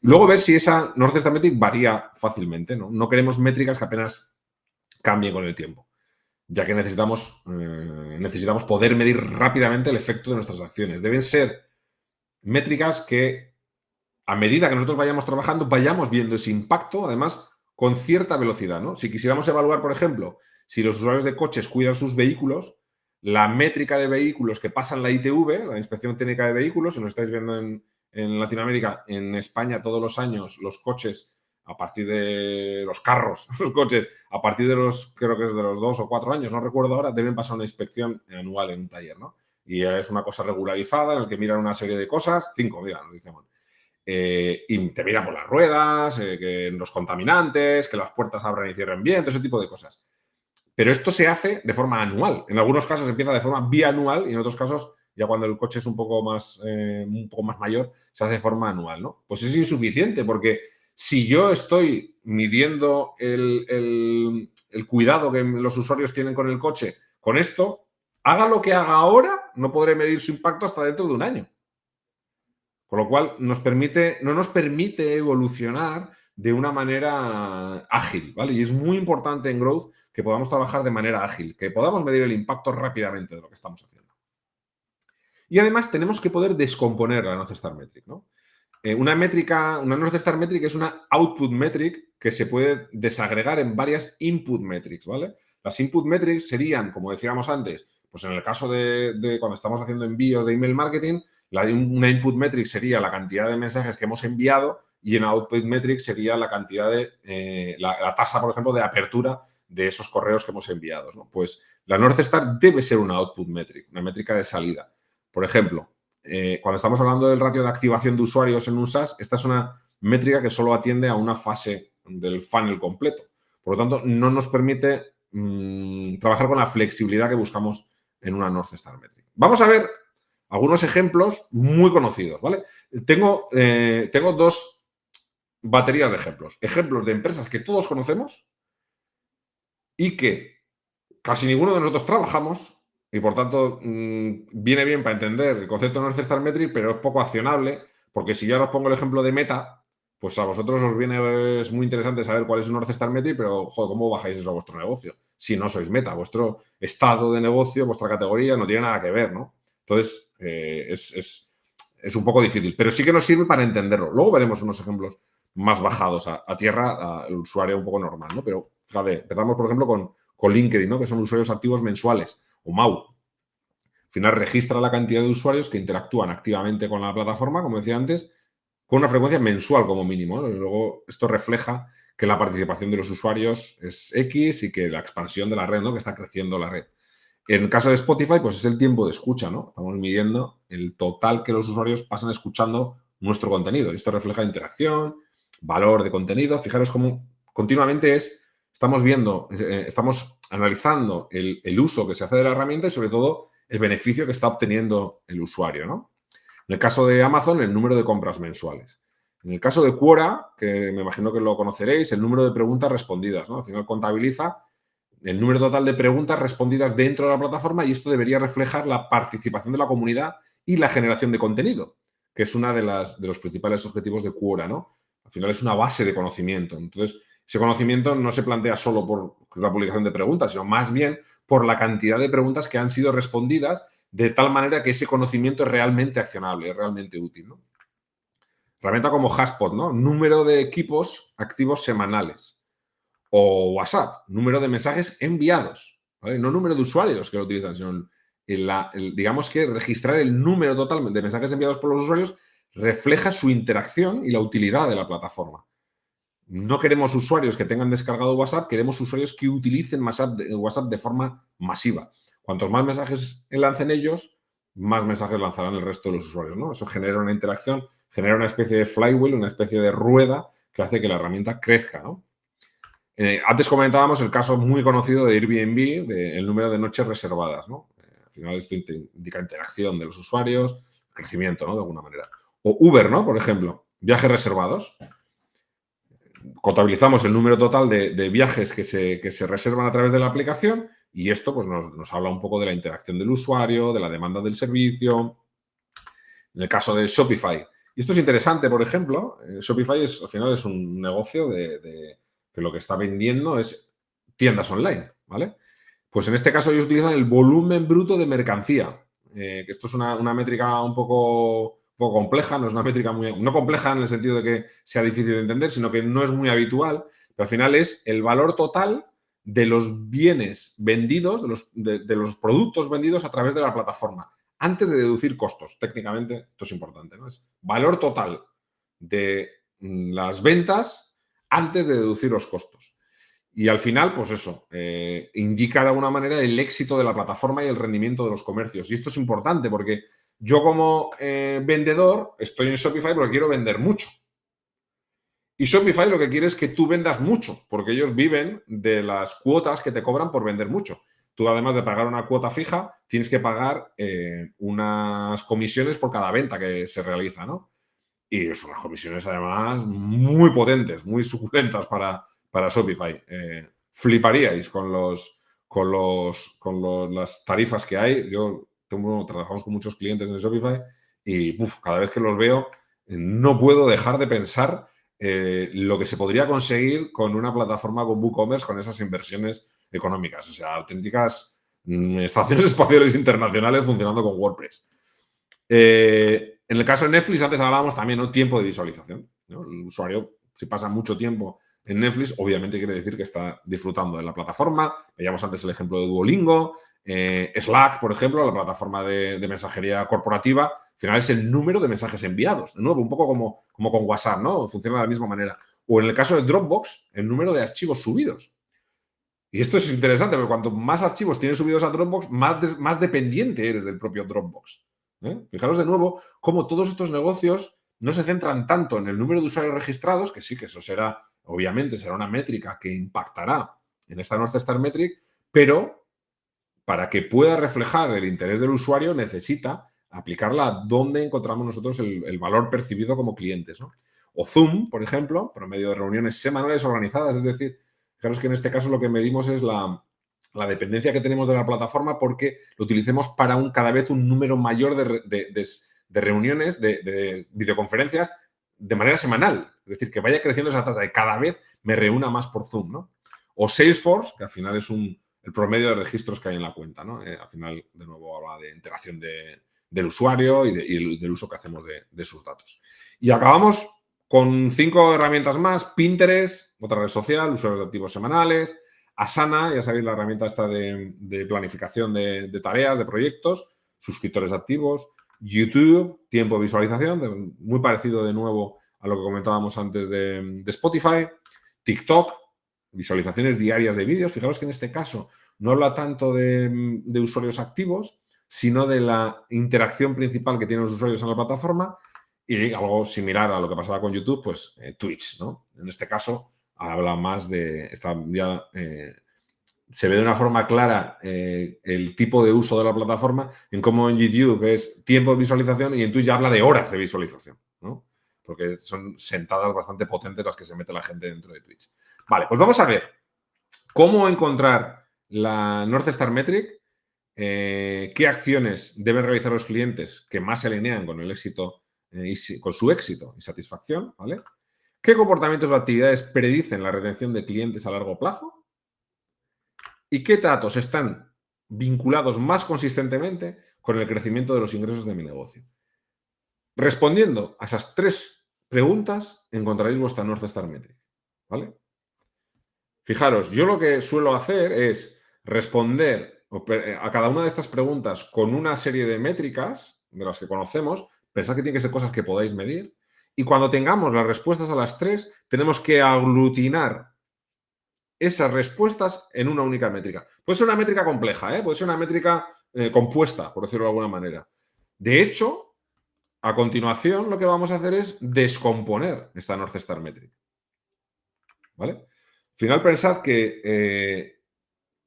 Luego ver si esa North Star Metric varía fácilmente, ¿no? No queremos métricas que apenas cambien con el tiempo. ya que necesitamos poder medir rápidamente el efecto de nuestras acciones. Deben ser métricas que, a medida que nosotros vayamos trabajando, vayamos viendo ese impacto, además, con cierta velocidad, ¿no? Si quisiéramos evaluar, por ejemplo, si los usuarios de coches cuidan sus vehículos, la métrica de vehículos que pasan la ITV, la Inspección Técnica de Vehículos, si lo estáis viendo en Latinoamérica, en España todos los años los coches, a partir de los carros, los coches, a partir de creo que es de los 2 o 4 años, no recuerdo ahora, deben pasar una inspección anual en un taller, ¿no? Y es una cosa regularizada en la que miran una serie de cosas, 5, mira, nos dicen, y te mira por las ruedas, que los contaminantes, que las puertas abran y cierren bien, todo ese tipo de cosas. Pero esto se hace de forma anual. En algunos casos empieza de forma bianual y en otros casos, ya cuando el coche es un poco más mayor, se hace de forma anual, ¿no? Pues es insuficiente porque si yo estoy midiendo el cuidado que los usuarios tienen con el coche con esto, haga lo que haga ahora, no podré medir su impacto hasta dentro de un año. Con lo cual, no nos permite evolucionar de una manera ágil, ¿vale? Y es muy importante en Growth que podamos trabajar de manera ágil, que podamos medir el impacto rápidamente de lo que estamos haciendo. Y además tenemos que poder descomponer la North Star Metric, ¿no? Una North Star Metric es una output metric que se puede desagregar en varias input metrics, ¿vale? Las input metrics serían, como decíamos antes, pues en el caso de cuando estamos haciendo envíos de email marketing, una input metric sería la cantidad de mensajes que hemos enviado y una output metric sería la cantidad de la tasa, por ejemplo, de apertura de esos correos que hemos enviado, ¿no? Pues la North Star debe ser una output metric, una métrica de salida. Por ejemplo, cuando estamos hablando del ratio de activación de usuarios en un SaaS, esta es una métrica que solo atiende a una fase del funnel completo. Por lo tanto, no nos permite trabajar con la flexibilidad que buscamos en una North Star Metric. Vamos a ver algunos ejemplos muy conocidos, ¿vale? Tengo 2 baterías de ejemplos. Ejemplos de empresas que todos conocemos y que casi ninguno de nosotros trabajamos y, por tanto, viene bien para entender el concepto de North Star Metric, pero es poco accionable, porque si yo ahora os pongo el ejemplo de Meta, pues a vosotros os viene, es muy interesante saber cuál es un North Star Metric, pero, joder, ¿cómo bajáis eso a vuestro negocio? Si no sois Meta, vuestro estado de negocio, vuestra categoría no tiene nada que ver, ¿no? Entonces, es un poco difícil, pero sí que nos sirve para entenderlo. Luego veremos unos ejemplos más bajados a tierra, al usuario un poco normal, ¿no? Pero, fíjate, empezamos, por ejemplo, con LinkedIn, ¿no? Que son usuarios activos mensuales, o MAU. Al final registra la cantidad de usuarios que interactúan activamente con la plataforma, como decía antes, con una frecuencia mensual como mínimo, ¿no? Y luego esto refleja que la participación de los usuarios es X y que la expansión de la red, ¿no? Que está creciendo la red. En el caso de Spotify, pues es el tiempo de escucha, ¿no? Estamos midiendo el total que los usuarios pasan escuchando nuestro contenido. Y esto refleja interacción, valor de contenido. Fijaros cómo continuamente estamos viendo, estamos analizando el uso que se hace de la herramienta y, sobre todo, el beneficio que está obteniendo el usuario, ¿no? En el caso de Amazon, el número de compras mensuales. En el caso de Quora, que me imagino que lo conoceréis, el número de preguntas respondidas, ¿no? Al final contabiliza el número total de preguntas respondidas dentro de la plataforma y esto debería reflejar la participación de la comunidad y la generación de contenido, que es uno de los principales objetivos de Quora, ¿no? Al final es una base de conocimiento. Entonces, ese conocimiento no se plantea solo por la publicación de preguntas, sino más bien por la cantidad de preguntas que han sido respondidas de tal manera que ese conocimiento es realmente accionable, es realmente útil, ¿no? Herramienta como Hashpot, ¿no? Número de equipos activos semanales. O WhatsApp, número de mensajes enviados, ¿vale? No número de usuarios que lo utilizan, sino digamos que registrar el número total de mensajes enviados por los usuarios refleja su interacción y la utilidad de la plataforma. No queremos usuarios que tengan descargado WhatsApp, queremos usuarios que utilicen WhatsApp de forma masiva. Cuantos más mensajes lancen ellos, más mensajes lanzarán el resto de los usuarios, ¿no? Eso genera una interacción, genera una especie de flywheel, una especie de rueda que hace que la herramienta crezca, ¿no? Antes comentábamos el caso muy conocido de Airbnb, del número de noches reservadas, ¿no? Al final esto indica interacción de los usuarios, crecimiento, ¿no? De alguna manera. O Uber, ¿no? Por ejemplo, viajes reservados. Contabilizamos el número total de viajes que se reservan a través de la aplicación y esto pues, nos habla un poco de la interacción del usuario, de la demanda del servicio. En el caso de Shopify. Y esto es interesante, por ejemplo, Shopify al final es un negocio que lo que está vendiendo es tiendas online, ¿vale? Pues en este caso ellos utilizan el volumen bruto de mercancía, que esto es una métrica un poco compleja, no es una métrica no compleja en el sentido de que sea difícil de entender, sino que no es muy habitual, pero al final es el valor total de los bienes vendidos, de los productos vendidos a través de la plataforma, antes de deducir costos. Técnicamente, esto es importante, ¿no? Es valor total de las ventas antes de deducir los costos. Y al final, pues eso, indica de alguna manera el éxito de la plataforma y el rendimiento de los comercios. Y esto es importante porque yo como vendedor estoy en Shopify porque quiero vender mucho. Y Shopify lo que quiere es que tú vendas mucho, porque ellos viven de las cuotas que te cobran por vender mucho. Tú, además de pagar una cuota fija, tienes que pagar unas comisiones por cada venta que se realiza, ¿no? Y son unas comisiones, además, muy potentes, muy suculentas para Shopify. Fliparíais con las tarifas que hay. Trabajamos con muchos clientes en Shopify y cada vez que los veo no puedo dejar de pensar lo que se podría conseguir con una plataforma con WooCommerce con esas inversiones económicas. O sea, auténticas estaciones espaciales internacionales funcionando con WordPress. En el caso de Netflix, antes hablábamos también, ¿no? Tiempo de visualización, ¿no? El usuario, si pasa mucho tiempo en Netflix, obviamente quiere decir que está disfrutando de la plataforma. Veíamos antes el ejemplo de Duolingo, Slack, por ejemplo, la plataforma de mensajería corporativa. Al final es el número de mensajes enviados. De nuevo, un poco como con WhatsApp, ¿no? Funciona de la misma manera. O en el caso de Dropbox, el número de archivos subidos. Y esto es interesante, porque cuanto más archivos tienes subidos a Dropbox, más dependiente eres del propio Dropbox. Fijaros de nuevo cómo todos estos negocios no se centran tanto en el número de usuarios registrados, que sí que eso será, obviamente, será una métrica que impactará en esta North Star Metric, pero para que pueda reflejar el interés del usuario necesita aplicarla donde encontramos nosotros el valor percibido como clientes, ¿no? O Zoom, por ejemplo, promedio de reuniones semanales organizadas, es decir, fijaros que en este caso lo que medimos es la dependencia que tenemos de la plataforma porque lo utilicemos para cada vez un número mayor de reuniones, de videoconferencias de manera semanal. Es decir, que vaya creciendo esa tasa de cada vez me reúna más por Zoom, ¿no? O Salesforce, que al final es el promedio de registros que hay en la cuenta, ¿no? Al final, de nuevo, habla de interacción del usuario y del uso que hacemos de sus datos. Y acabamos con 5 herramientas más. Pinterest, otra red social, usuarios de activos semanales. Asana, ya sabéis, la herramienta esta de planificación de tareas, de proyectos, suscriptores activos. YouTube, tiempo de visualización, muy parecido de nuevo a lo que comentábamos antes de Spotify. TikTok, visualizaciones diarias de vídeos. Fijaros que en este caso no habla tanto de usuarios activos, sino de la interacción principal que tienen los usuarios en la plataforma y algo similar a lo que pasaba con YouTube, pues Twitch, ¿no? En este caso habla más de... se ve de una forma clara el tipo de uso de la plataforma, en cómo en YouTube es tiempo de visualización y en Twitch ya habla de horas de visualización, ¿no? Porque son sentadas bastante potentes las que se mete la gente dentro de Twitch. Vale, pues vamos a ver cómo encontrar la North Star Metric, qué acciones deben realizar los clientes que más se alinean con el éxito, con su éxito y satisfacción, ¿vale? ¿Qué comportamientos o actividades predicen la retención de clientes a largo plazo? ¿Y qué datos están vinculados más consistentemente con el crecimiento de los ingresos de mi negocio? Respondiendo a esas 3 preguntas, encontraréis vuestra North Star Metric, ¿vale? Fijaros, yo lo que suelo hacer es responder a cada una de estas preguntas con una serie de métricas de las que conocemos. Pensad que tienen que ser cosas que podáis medir. Y cuando tengamos las respuestas a las 3, tenemos que aglutinar esas respuestas en una única métrica. Puede ser una métrica compleja, puede ser una métrica compuesta, por decirlo de alguna manera. De hecho, a continuación lo que vamos a hacer es descomponer esta North Star Metric, ¿vale? Al final pensad que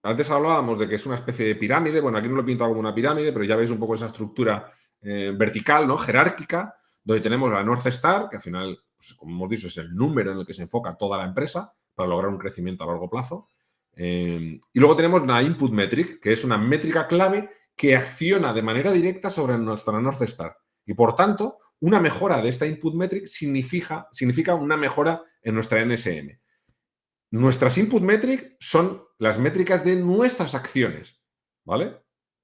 antes hablábamos de que es una especie de pirámide. Bueno, aquí no lo he pintado como una pirámide, pero ya veis un poco esa estructura vertical, ¿no? Jerárquica, donde tenemos la North Star, que al final, pues, como hemos dicho, es el número en el que se enfoca toda la empresa para lograr un crecimiento a largo plazo. Y luego tenemos la Input Metric, que es una métrica clave que acciona de manera directa sobre nuestra North Star. Y, por tanto, una mejora de esta Input Metric significa una mejora en nuestra NSM. Nuestras input metrics son las métricas de nuestras acciones, ¿vale?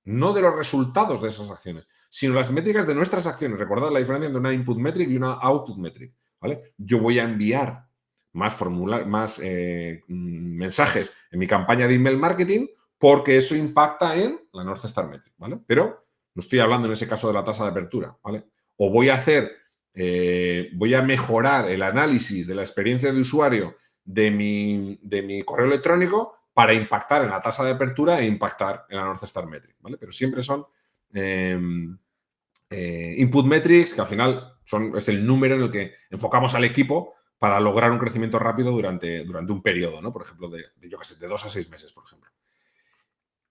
No de los resultados de esas acciones, sino las métricas de nuestras acciones. Recordad la diferencia entre una input metric y una output metric, ¿vale? Yo voy a enviar más mensajes en mi campaña de email marketing porque eso impacta en la North Star Metric, ¿vale? Pero no estoy hablando en ese caso de la tasa de apertura, ¿vale? O voy a mejorar el análisis de la experiencia de usuario de mi correo electrónico para impactar en la tasa de apertura e impactar en la North Star Metric, ¿vale? Pero siempre son input metrics que al final es el número en el que enfocamos al equipo para lograr un crecimiento rápido durante un periodo, ¿no? Por ejemplo, de 2 a 6 meses, por ejemplo.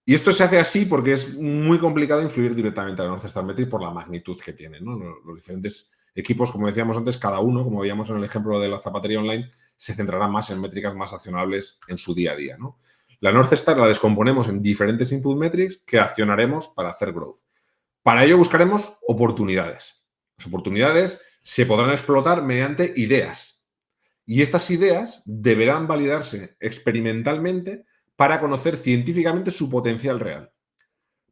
Y esto se hace así porque es muy complicado influir directamente a la North Star Metric por la magnitud que tiene, ¿no? Los diferentes equipos, como decíamos antes, cada uno, como veíamos en el ejemplo de la zapatería online, se centrará más en métricas más accionables en su día a día, ¿no? La North Star la descomponemos en diferentes input metrics que accionaremos para hacer growth. Para ello buscaremos oportunidades. Las oportunidades se podrán explotar mediante ideas. Y estas ideas deberán validarse experimentalmente para conocer científicamente su potencial real.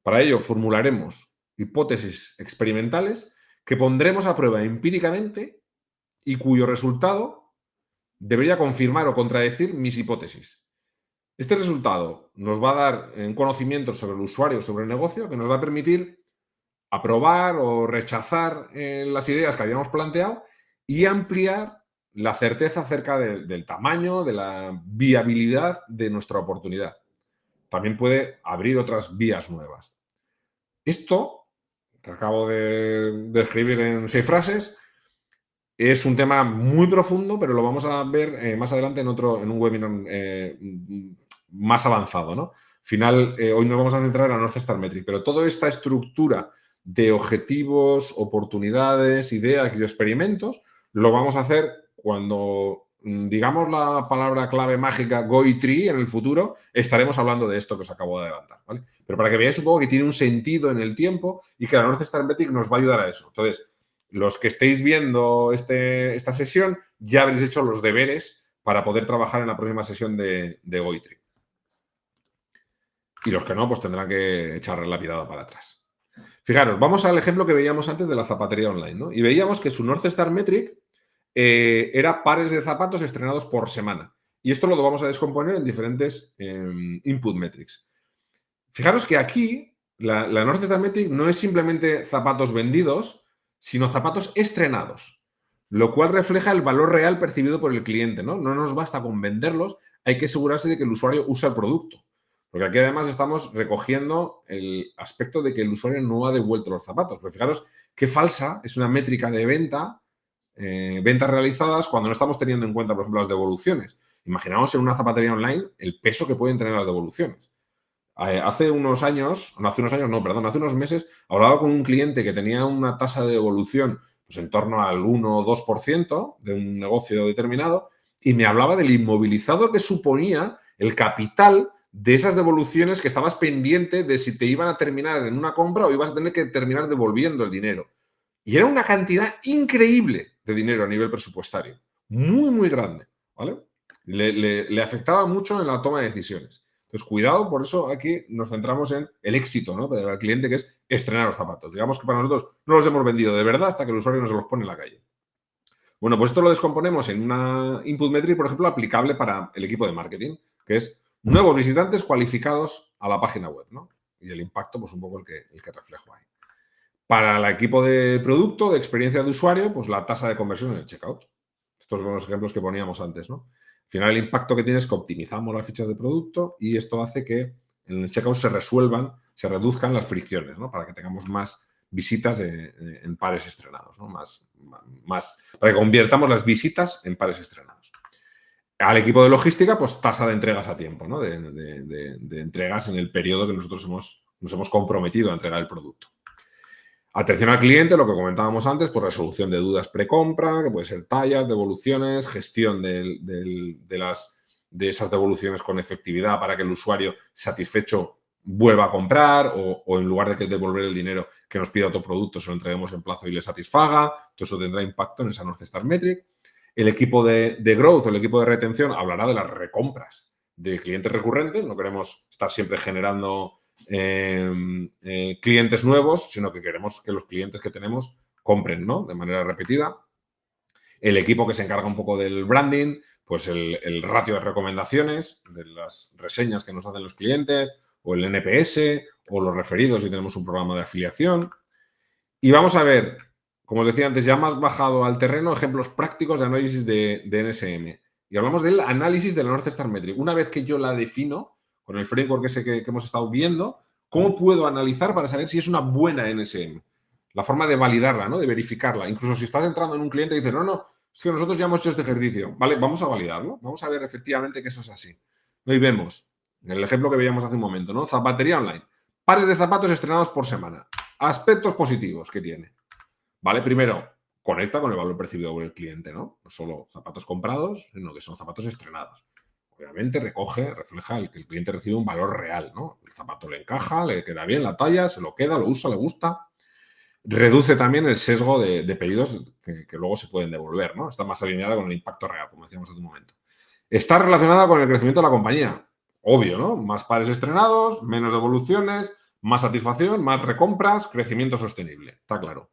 Para ello formularemos hipótesis experimentales que pondremos a prueba empíricamente y cuyo resultado debería confirmar o contradecir mis hipótesis. Este resultado nos va a dar un conocimiento sobre el usuario, sobre el negocio, que nos va a permitir aprobar o rechazar las ideas que habíamos planteado y ampliar la certeza acerca del tamaño, de la viabilidad de nuestra oportunidad. También puede abrir otras vías nuevas. Esto, que acabo de describir en 6 frases, es un tema muy profundo, pero lo vamos a ver más adelante en un webinar más avanzado, ¿no? Al final, hoy nos vamos a centrar en la North Star Metric, pero toda esta estructura de objetivos, oportunidades, ideas y experimentos lo vamos a hacer cuando digamos la palabra clave mágica Goitree en el futuro, estaremos hablando de esto que os acabo de adelantar, ¿vale? Pero para que veáis un poco que tiene un sentido en el tiempo y que la North Star Metric nos va a ayudar a eso. Entonces, los que estéis viendo esta sesión ya habréis hecho los deberes para poder trabajar en la próxima sesión de Goitree. Y los que no, pues tendrán que echarle la mirada para atrás. Fijaros, vamos al ejemplo que veíamos antes de la zapatería online, ¿no? Y veíamos que su North Star Metric era pares de zapatos estrenados por semana. Y esto lo vamos a descomponer en diferentes input metrics. Fijaros que aquí la North Star Metric no es simplemente zapatos vendidos, sino zapatos estrenados, lo cual refleja el valor real percibido por el cliente, ¿no? No nos basta con venderlos, hay que asegurarse de que el usuario usa el producto. Porque aquí además estamos recogiendo el aspecto de que el usuario no ha devuelto los zapatos. Pero fijaros qué falsa es una métrica de ventas realizadas cuando no estamos teniendo en cuenta, por ejemplo, las devoluciones. Imaginaos en una zapatería online el peso que pueden tener las devoluciones. Hace unos meses, hablaba con un cliente que tenía una tasa de devolución pues en torno al 1 o 2% de un negocio determinado y me hablaba del inmovilizado que suponía el capital de esas devoluciones que estabas pendiente de si te iban a terminar en una compra o ibas a tener que terminar devolviendo el dinero. Y era una cantidad increíble de dinero a nivel presupuestario. Muy, muy grande, ¿vale? Le afectaba mucho en la toma de decisiones. Entonces, cuidado, por eso aquí nos centramos en el éxito, ¿no?, del cliente, que es estrenar los zapatos. Digamos que para nosotros no los hemos vendido de verdad hasta que el usuario nos los pone en la calle. Bueno, pues esto lo descomponemos en una input metric, por ejemplo, aplicable para el equipo de marketing, que es nuevos visitantes cualificados a la página web, ¿no? Y el impacto, pues un poco el que reflejo ahí. Para el equipo de producto, de experiencia de usuario, pues la tasa de conversión en el checkout. Estos son los ejemplos que poníamos antes, ¿no? Al final, el impacto que tiene es que optimizamos las fichas de producto y esto hace que en el checkout se reduzcan las fricciones, ¿no? Para que tengamos más visitas en pares estrenados, ¿no? Para que conviertamos las visitas en pares estrenados. Al equipo de logística, pues tasa de entregas a tiempo, ¿no? De entregas en el periodo que nosotros nos hemos comprometido a entregar el producto. Atención al cliente, lo que comentábamos antes, pues resolución de dudas precompra, que puede ser tallas, devoluciones, gestión de esas devoluciones con efectividad para que el usuario satisfecho vuelva a comprar o en lugar de que devolver el dinero que nos pida otro producto, se lo entreguemos en plazo y le satisfaga. Todo eso tendrá impacto en esa North Star Metric. El equipo de growth, el equipo de retención, hablará de las recompras de clientes recurrentes. No queremos estar siempre generando clientes nuevos, sino que queremos que los clientes que tenemos compren, ¿no?, de manera repetida. El equipo que se encarga un poco del branding, pues el ratio de recomendaciones, de las reseñas que nos hacen los clientes, o el NPS, o los referidos si tenemos un programa de afiliación. Y vamos a ver, como os decía antes, ya más bajado al terreno, ejemplos prácticos de análisis de NSM. Y hablamos del análisis de la North Star Metric. Una vez que yo la defino, con el framework ese que hemos estado viendo, ¿cómo puedo analizar para saber si es una buena NSM? La forma de validarla, ¿no?, de verificarla. Incluso si estás entrando en un cliente y dices, no, es que nosotros ya hemos hecho este ejercicio. Vale, vamos a validarlo. Vamos a ver efectivamente que eso es así. Y vemos, en el ejemplo que veíamos hace un momento, ¿no?, zapatería online. Pares de zapatos estrenados por semana. Aspectos positivos que tiene. Vale, primero, conecta con el valor percibido por el cliente, ¿no? No solo zapatos comprados, sino que son zapatos estrenados. Obviamente refleja que el cliente recibe un valor real, ¿no? El zapato le encaja, le queda bien la talla, se lo queda, lo usa, le gusta. Reduce también el sesgo de pedidos que luego se pueden devolver, ¿no? Está más alineada con el impacto real, como decíamos hace un momento. Está relacionada con el crecimiento de la compañía. Obvio, ¿no? Más pares estrenados, menos devoluciones, más satisfacción, más recompras, crecimiento sostenible. Está claro.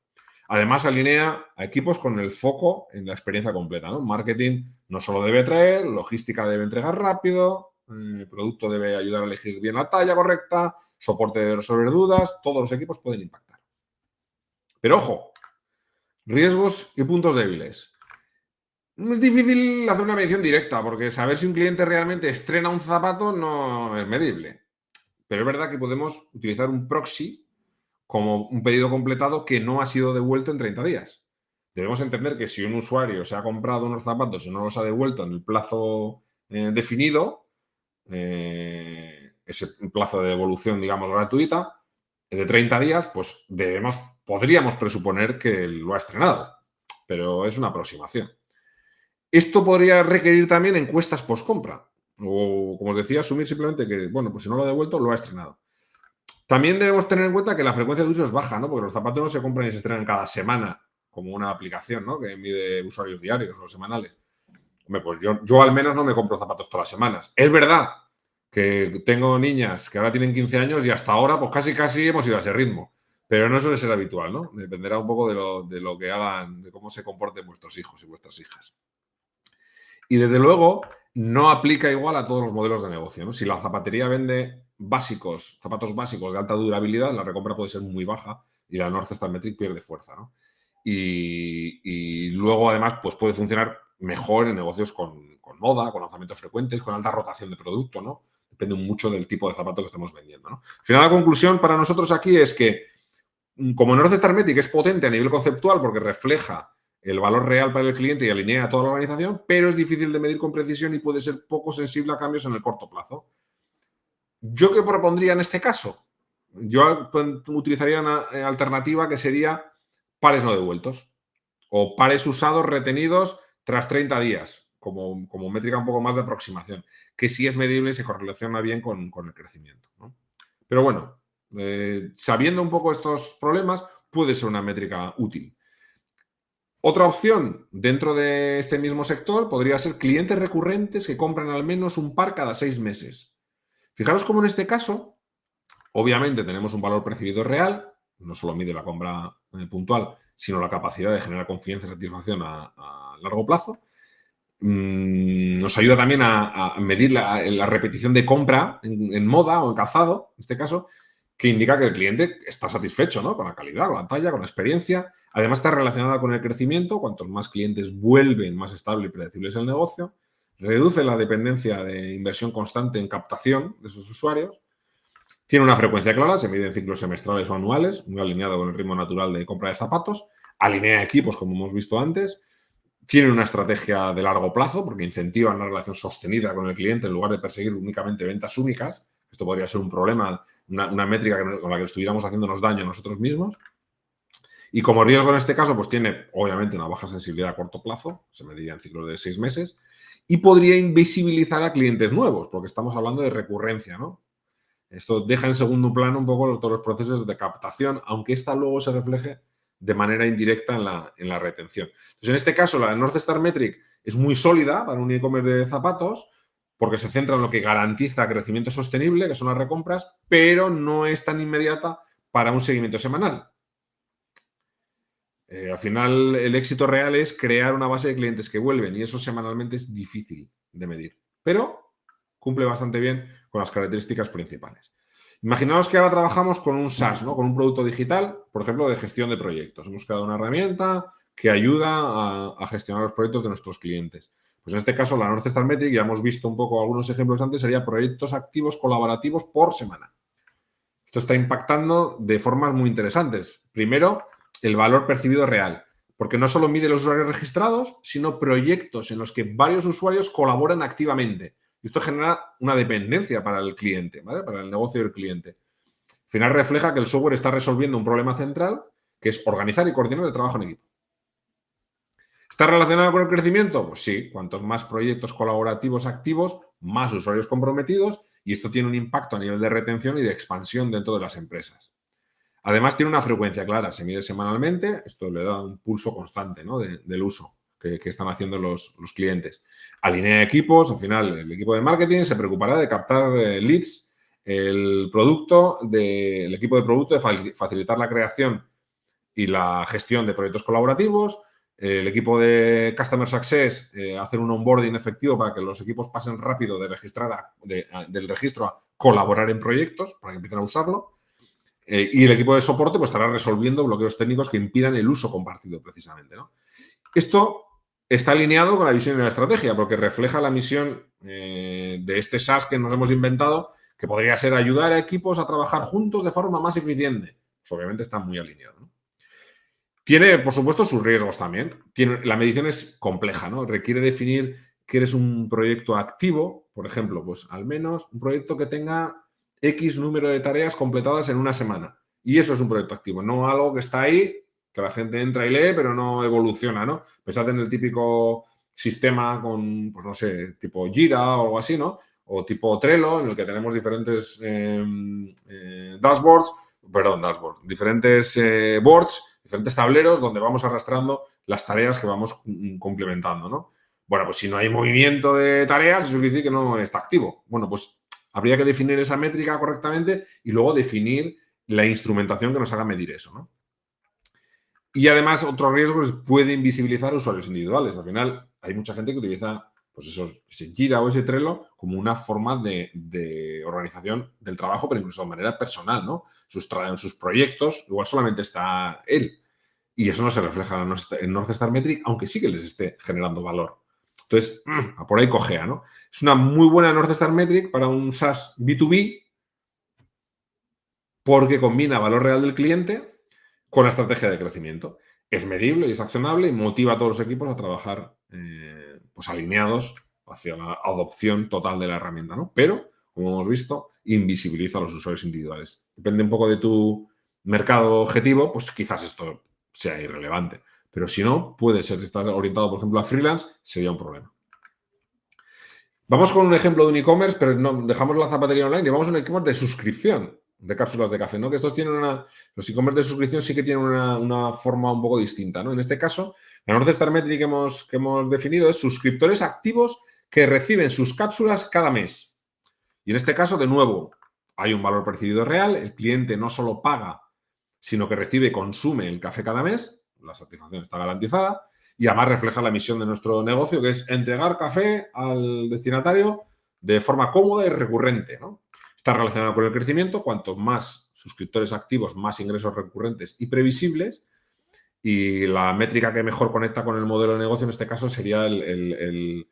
Además, alinea a equipos con el foco en la experiencia completa, ¿no? Marketing no solo debe traer, logística debe entregar rápido, el producto debe ayudar a elegir bien la talla correcta, soporte de resolver dudas, todos los equipos pueden impactar. Pero ojo, riesgos y puntos débiles. Es difícil hacer una medición directa porque saber si un cliente realmente estrena un zapato no es medible. Pero es verdad que podemos utilizar un proxy como un pedido completado que no ha sido devuelto en 30 días. Debemos entender que si un usuario se ha comprado unos zapatos y no los ha devuelto en el plazo definido, ese plazo de devolución, digamos, gratuita, de 30 días, pues podríamos presuponer que lo ha estrenado, pero es una aproximación. Esto podría requerir también encuestas post-compra o, como os decía, asumir simplemente que, bueno, pues si no lo ha devuelto, lo ha estrenado. También debemos tener en cuenta que la frecuencia de uso es baja, ¿no? Porque los zapatos no se compran y se estrenan cada semana, como una aplicación, ¿no?, que mide usuarios diarios o semanales. Hombre, pues yo al menos no me compro zapatos todas las semanas. Es verdad que tengo niñas que ahora tienen 15 años y hasta ahora pues casi hemos ido a ese ritmo. Pero no suele ser habitual, ¿no? Dependerá un poco de lo que hagan, de cómo se comporten vuestros hijos y vuestras hijas. Y desde luego no aplica igual a todos los modelos de negocio, ¿no? Si la zapatería vende zapatos básicos de alta durabilidad, la recompra puede ser muy baja y la North Star Metric pierde fuerza, ¿no? Y luego, además, pues puede funcionar mejor en negocios con moda, con lanzamientos frecuentes, con alta rotación de producto, ¿no? Depende mucho del tipo de zapato que estemos vendiendo, ¿no? Al final, la conclusión para nosotros aquí es que, como North Star Metric es potente a nivel conceptual porque refleja el valor real para el cliente y alinea a toda la organización, pero es difícil de medir con precisión y puede ser poco sensible a cambios en el corto plazo. ¿Yo qué propondría en este caso? Yo utilizaría una alternativa que sería pares no devueltos o pares usados retenidos tras 30 días, como métrica un poco más de aproximación, que sí es medible y se correlaciona bien con el crecimiento, ¿no? Pero bueno, sabiendo un poco estos problemas, puede ser una métrica útil. Otra opción dentro de este mismo sector podría ser clientes recurrentes que compran al menos un par cada 6 meses. Fijaros cómo en este caso, obviamente tenemos un valor percibido real, no solo mide la compra puntual, sino la capacidad de generar confianza y satisfacción a largo plazo. Nos ayuda también a medir la repetición de compra en moda o en calzado, en este caso, que indica que el cliente está satisfecho, ¿no?, con la calidad, con la talla, con la experiencia. Además, está relacionada con el crecimiento. Cuantos más clientes vuelven, más estable y predecible es el negocio. Reduce la dependencia de inversión constante en captación de sus usuarios. Tiene una frecuencia clara, se mide en ciclos semestrales o anuales, muy alineado con el ritmo natural de compra de zapatos. Alinea equipos, como hemos visto antes. Tiene una estrategia de largo plazo porque incentiva una relación sostenida con el cliente en lugar de perseguir únicamente ventas únicas. Esto podría ser un problema, una métrica con la que estuviéramos haciéndonos daño a nosotros mismos. Y como riesgo en este caso, pues tiene obviamente una baja sensibilidad a corto plazo, se mediría en ciclos de 6 meses, y podría invisibilizar a clientes nuevos, porque estamos hablando de recurrencia, ¿no? Esto deja en segundo plano un poco todos los procesos de captación, aunque esta luego se refleje de manera indirecta en la retención. Entonces, en este caso, la North Star Metric es muy sólida para un e-commerce de zapatos porque se centra en lo que garantiza crecimiento sostenible, que son las recompras, pero no es tan inmediata para un seguimiento semanal. Al final, el éxito real es crear una base de clientes que vuelven y eso semanalmente es difícil de medir, pero cumple bastante bien con las características principales. Imaginaos que ahora trabajamos con un SaaS, ¿no? Con un producto digital, por ejemplo, de gestión de proyectos. Hemos creado una herramienta que ayuda a gestionar los proyectos de nuestros clientes. Pues en este caso, la North Star Metric, ya hemos visto un poco algunos ejemplos antes, sería proyectos activos colaborativos por semana. Esto está impactando de formas muy interesantes. Primero, el valor percibido real, porque no solo mide los usuarios registrados, sino proyectos en los que varios usuarios colaboran activamente. Y esto genera una dependencia para el cliente, ¿vale? Para el negocio del cliente. Al final refleja que el software está resolviendo un problema central, que es organizar y coordinar el trabajo en equipo. ¿Está relacionado con el crecimiento? Pues sí, cuantos más proyectos colaborativos activos, más usuarios comprometidos, y esto tiene un impacto a nivel de retención y de expansión dentro de las empresas. Además, tiene una frecuencia clara, se mide semanalmente, esto le da un pulso constante, ¿no? del uso que están haciendo los clientes. Alinea equipos, al final el equipo de marketing se preocupará de captar leads, el equipo de producto de facilitar la creación y la gestión de proyectos colaborativos, el equipo de Customer Success hacer un onboarding efectivo para que los equipos pasen rápido del registro a colaborar en proyectos, para que empiecen a usarlo. Y el equipo de soporte pues, estará resolviendo bloqueos técnicos que impidan el uso compartido precisamente, ¿no? Esto está alineado con la visión y la estrategia porque refleja la misión de este SaaS que nos hemos inventado, que podría ser ayudar a equipos a trabajar juntos de forma más eficiente. Pues obviamente está muy alineado, ¿no? Tiene, por supuesto, sus riesgos también. La medición es compleja, ¿no? Requiere definir que eres un proyecto activo, por ejemplo, pues al menos un proyecto que tenga X número de tareas completadas en una semana. Y eso es un proyecto activo, no algo que está ahí, que la gente entra y lee, pero no evoluciona, ¿no? Pensad en el típico sistema con, pues no sé, tipo Jira o algo así, ¿no? O tipo Trello, en el que tenemos diferentes diferentes boards, diferentes tableros donde vamos arrastrando las tareas que vamos complementando, ¿no? Bueno, pues si no hay movimiento de tareas, eso quiere decir que no está activo. Bueno, pues habría que definir esa métrica correctamente y luego definir la instrumentación que nos haga medir eso, ¿no? Y además, otro riesgo es puede invisibilizar usuarios individuales. Al final, hay mucha gente que utiliza pues eso, ese Jira o ese Trello como una forma de organización del trabajo, pero incluso de manera personal, ¿no? En sus proyectos, igual solamente está él. Y eso no se refleja en North Star Metric, aunque sí que les esté generando valor. Entonces, por ahí cojea, ¿no? Es una muy buena North Star Metric para un SaaS B2B porque combina valor real del cliente con la estrategia de crecimiento. Es medible y es accionable y motiva a todos los equipos a trabajar pues alineados hacia la adopción total de la herramienta, ¿no? Pero, como hemos visto, invisibiliza a los usuarios individuales. Depende un poco de tu mercado objetivo, pues quizás esto sea irrelevante. Pero si no, puede ser, si estás orientado, por ejemplo, a freelance, sería un problema. Vamos con un ejemplo de un e-commerce, pero no dejamos la zapatería online y vamos a un e-commerce de suscripción de cápsulas de café, ¿no? Que estos tienen los e-commerce de suscripción sí que tienen una forma un poco distinta, ¿no? En este caso, la North Star Metric que hemos definido es suscriptores activos que reciben sus cápsulas cada mes. Y en este caso, de nuevo, hay un valor percibido real, el cliente no solo paga, sino que recibe y consume el café cada mes, la satisfacción está garantizada, y además refleja la misión de nuestro negocio, que es entregar café al destinatario de forma cómoda y recurrente, ¿no? Está relacionado con el crecimiento. Cuanto más suscriptores activos, más ingresos recurrentes y previsibles. Y la métrica que mejor conecta con el modelo de negocio en este caso sería el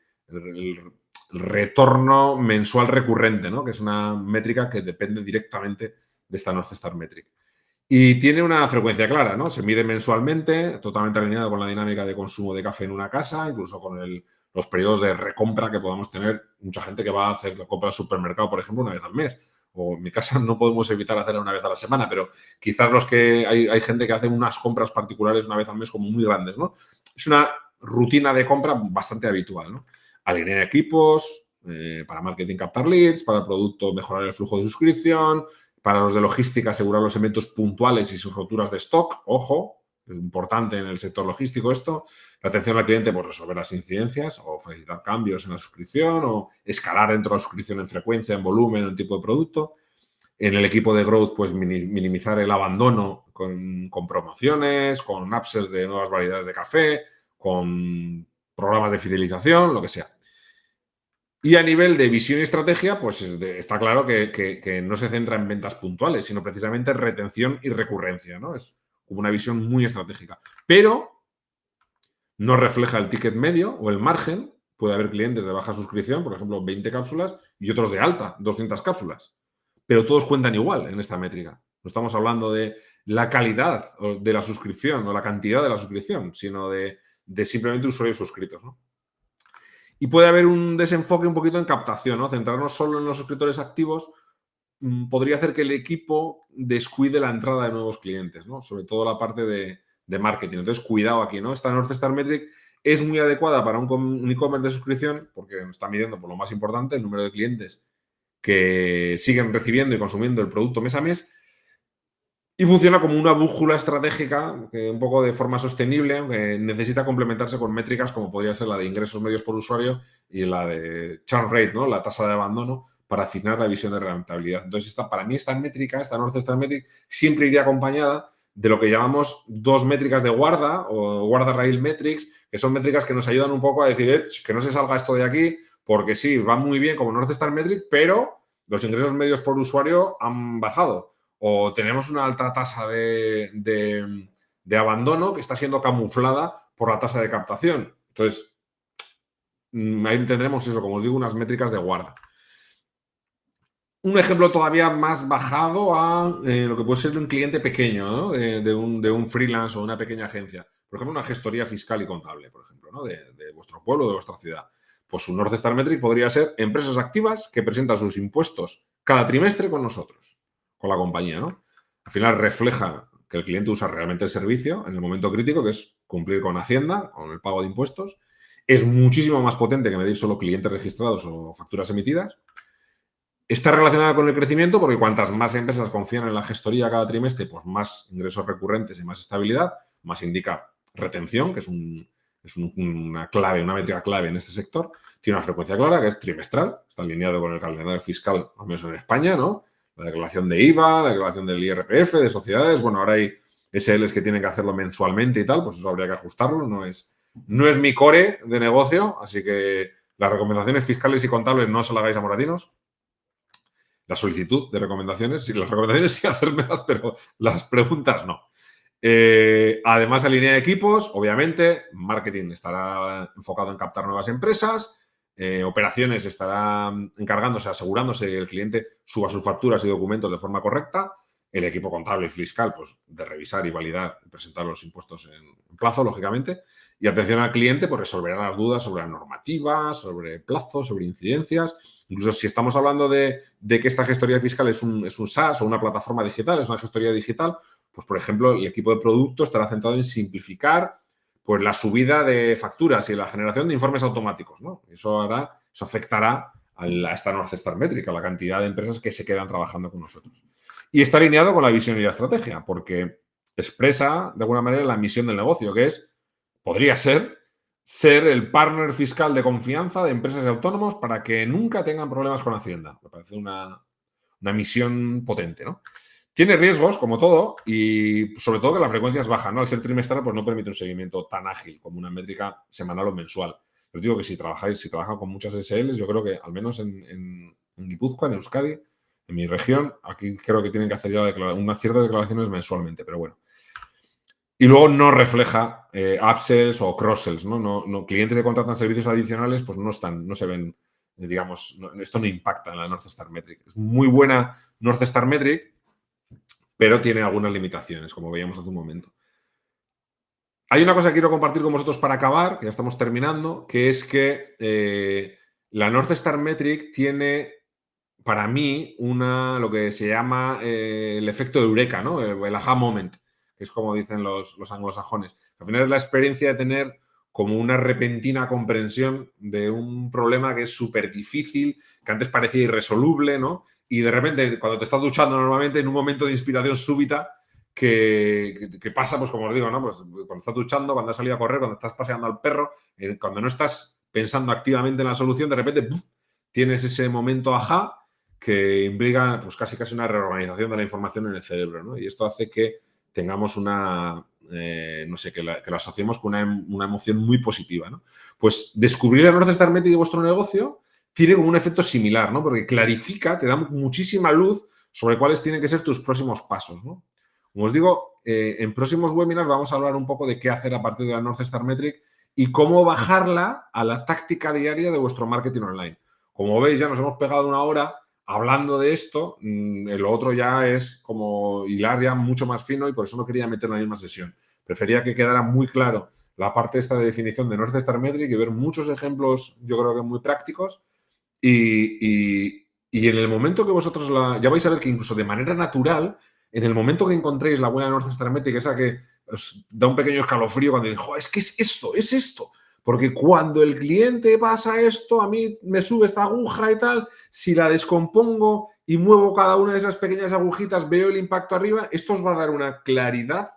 retorno mensual recurrente, ¿no? Que es una métrica que depende directamente de esta North Star Metric. Y tiene una frecuencia clara, ¿no? Se mide mensualmente, totalmente alineado con la dinámica de consumo de café en una casa, incluso con los periodos de recompra que podamos tener. Mucha gente que va a hacer la compra al supermercado, por ejemplo, una vez al mes. O en mi casa no podemos evitar hacerla una vez a la semana, pero quizás hay gente que hace unas compras particulares una vez al mes como muy grandes, ¿no? Es una rutina de compra bastante habitual, ¿no? Alinear equipos, para marketing captar leads, para el producto mejorar el flujo de suscripción, para los de logística asegurar los eventos puntuales y sus roturas de stock, ojo, importante en el sector logístico esto. La atención al cliente, pues resolver las incidencias o facilitar cambios en la suscripción o escalar dentro de la suscripción en frecuencia, en volumen, en tipo de producto. En el equipo de growth, pues minimizar el abandono con promociones, con upsells de nuevas variedades de café, con programas de fidelización, lo que sea. Y a nivel de visión y estrategia, pues está claro que no se centra en ventas puntuales, sino precisamente en retención y recurrencia, ¿no? Es como una visión muy estratégica. Pero no refleja el ticket medio o el margen. Puede haber clientes de baja suscripción, por ejemplo, 20 cápsulas, y otros de alta, 200 cápsulas. Pero todos cuentan igual en esta métrica. No estamos hablando de la calidad de la suscripción o la cantidad de la suscripción, sino de simplemente usuarios suscritos, ¿no? Y puede haber un desenfoque un poquito en captación, ¿no? Centrarnos solo en los suscriptores activos podría hacer que el equipo descuide la entrada de nuevos clientes, ¿no? Sobre todo la parte de marketing. Entonces, cuidado aquí, ¿no? Esta North Star Metric es muy adecuada para un e-commerce de suscripción porque está midiendo por lo más importante el número de clientes que siguen recibiendo y consumiendo el producto mes a mes. Y funciona como una brújula estratégica, que un poco de forma sostenible, que necesita complementarse con métricas como podría ser la de ingresos medios por usuario y la de churn rate, ¿no? La tasa de abandono, para afinar la visión de rentabilidad. Entonces, para mí esta métrica, esta North Star Metric, siempre iría acompañada de lo que llamamos dos métricas de guarda o guarda rail metrics, que son métricas que nos ayudan un poco a decir que no se salga esto de aquí, porque sí, va muy bien como North Star Metric, pero los ingresos medios por usuario han bajado. O tenemos una alta tasa de abandono que está siendo camuflada por la tasa de captación. Entonces, ahí tendremos eso, como os digo, unas métricas de guarda. Un ejemplo todavía más bajado a lo que puede ser un cliente pequeño, ¿no? de un freelance o una pequeña agencia. Por ejemplo, una gestoría fiscal y contable, por ejemplo, ¿no? de vuestro pueblo, de vuestra ciudad. Pues un North Star Metric podría ser empresas activas que presentan sus impuestos cada trimestre con nosotros, con la compañía, ¿no? Al final refleja que el cliente usa realmente el servicio en el momento crítico, que es cumplir con Hacienda, con el pago de impuestos. Es muchísimo más potente que medir solo clientes registrados o facturas emitidas. Está relacionada con el crecimiento porque cuantas más empresas confían en la gestoría cada trimestre, pues más ingresos recurrentes y más estabilidad, más indica retención, que es una clave, una métrica clave en este sector. Tiene una frecuencia clara que es trimestral, está alineado con el calendario fiscal, al menos en España, ¿no? La declaración de IVA, la declaración del IRPF, de sociedades. Bueno, ahora hay SLs que tienen que hacerlo mensualmente y tal, pues eso habría que ajustarlo. No es mi core de negocio, así que las recomendaciones fiscales y contables no se las hagáis a moratinos. La solicitud de recomendaciones, sí, las recomendaciones sí hacérmelas, pero las preguntas no. Además, alinea equipos, obviamente, marketing estará enfocado en captar nuevas empresas, operaciones estará encargándose, asegurándose que el cliente suba sus facturas y documentos de forma correcta, el equipo contable y fiscal, pues de revisar y validar y presentar los impuestos en plazo, lógicamente, y atención al cliente, pues resolverá las dudas sobre la normativa, sobre plazos, sobre incidencias. Incluso si estamos hablando de que esta gestoría fiscal es un SaaS o una plataforma digital, es una gestoría digital, pues, por ejemplo, el equipo de producto estará centrado en simplificar pues, la subida de facturas y la generación de informes automáticos, ¿no? Eso afectará a esta North Star Metric, a la cantidad de empresas que se quedan trabajando con nosotros. Y está alineado con la visión y la estrategia, porque expresa, de alguna manera, la misión del negocio, que podría ser el partner fiscal de confianza de empresas y autónomos para que nunca tengan problemas con Hacienda. Me parece una misión potente, ¿no? Tiene riesgos, como todo, y sobre todo que la frecuencia es baja, ¿no? Al ser trimestral, pues no permite un seguimiento tan ágil como una métrica semanal o mensual. Os digo que si trabajan con muchas SLs, yo creo que al menos en Guipúzcoa, en Euskadi, en mi región, aquí creo que tienen que hacer ya unas ciertas declaraciones mensualmente, pero bueno. Y luego no refleja upsells o cross-sells, ¿no? No, clientes que contratan servicios adicionales, pues no se ven, digamos, esto no impacta en la North Star Metric. Es muy buena North Star Metric, pero tiene algunas limitaciones, como veíamos hace un momento. Hay una cosa que quiero compartir con vosotros para acabar, que ya estamos terminando, que es que la North Star Metric tiene, para mí, lo que se llama el efecto de eureka, ¿no? El aha moment, que es como dicen los anglosajones. Al final es la experiencia de tener como una repentina comprensión de un problema que es súper difícil, que antes parecía irresoluble, ¿no? Y de repente, cuando te estás duchando normalmente, en un momento de inspiración súbita, que pasa, pues como os digo, ¿no? Pues cuando estás duchando, cuando has salido a correr, cuando estás paseando al perro, cuando no estás pensando activamente en la solución, de repente ¡puf!, tienes ese momento ajá que implica pues casi una reorganización de la información en el cerebro, ¿no? Y esto hace que tengamos una, no sé, que la asociemos con una emoción muy positiva, ¿no? Pues descubrir el North Star Metric de vuestro negocio tiene como un efecto similar, ¿no? Porque clarifica, te da muchísima luz sobre cuáles tienen que ser tus próximos pasos, ¿no? Como os digo, en próximos webinars vamos a hablar un poco de qué hacer a partir de la North Star Metric y cómo bajarla a la táctica diaria de vuestro marketing online. Como veis, ya nos hemos pegado una hora hablando de esto. Lo otro ya es como hilar ya mucho más fino y por eso no quería meter en la misma sesión. Prefería que quedara muy claro la parte esta de definición de North Star Metric y ver muchos ejemplos, yo creo que muy prácticos. Y en el momento que vosotros ya vais a ver que incluso de manera natural, en el momento que encontréis la buena North Star Metric, esa que os da un pequeño escalofrío cuando dices, es que es esto. Porque cuando el cliente pasa esto, a mí me sube esta aguja y tal, si la descompongo y muevo cada una de esas pequeñas agujitas, veo el impacto arriba, esto os va a dar una claridad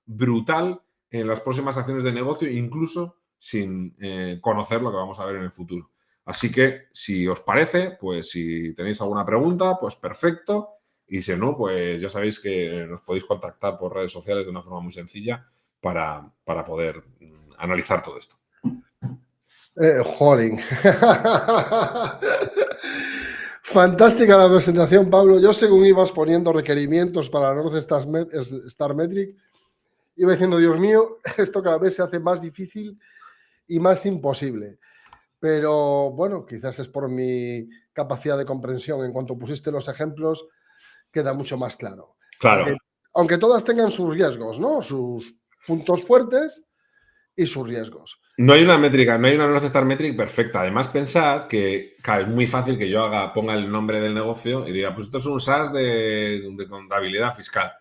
brutal en las próximas acciones de negocio, incluso sin conocer lo que vamos a ver en el futuro. Así que, si os parece, pues si tenéis alguna pregunta, pues perfecto. Y si no, pues ya sabéis que nos podéis contactar por redes sociales de una forma muy sencilla para poder analizar todo esto. Jolín. Fantástica la presentación, Pablo. Yo, según ibas poniendo requerimientos para North Star Metric, iba diciendo, Dios mío, esto cada vez se hace más difícil y más imposible. Pero bueno, quizás es por mi capacidad de comprensión. En cuanto pusiste los ejemplos, queda mucho más claro. Claro. Aunque todas tengan sus riesgos, ¿no? Sus puntos fuertes y sus riesgos. No hay una métrica, no hay una North Star Metric perfecta. Además, pensad que es muy fácil que yo ponga el nombre del negocio y diga, pues esto es un SaaS de contabilidad fiscal.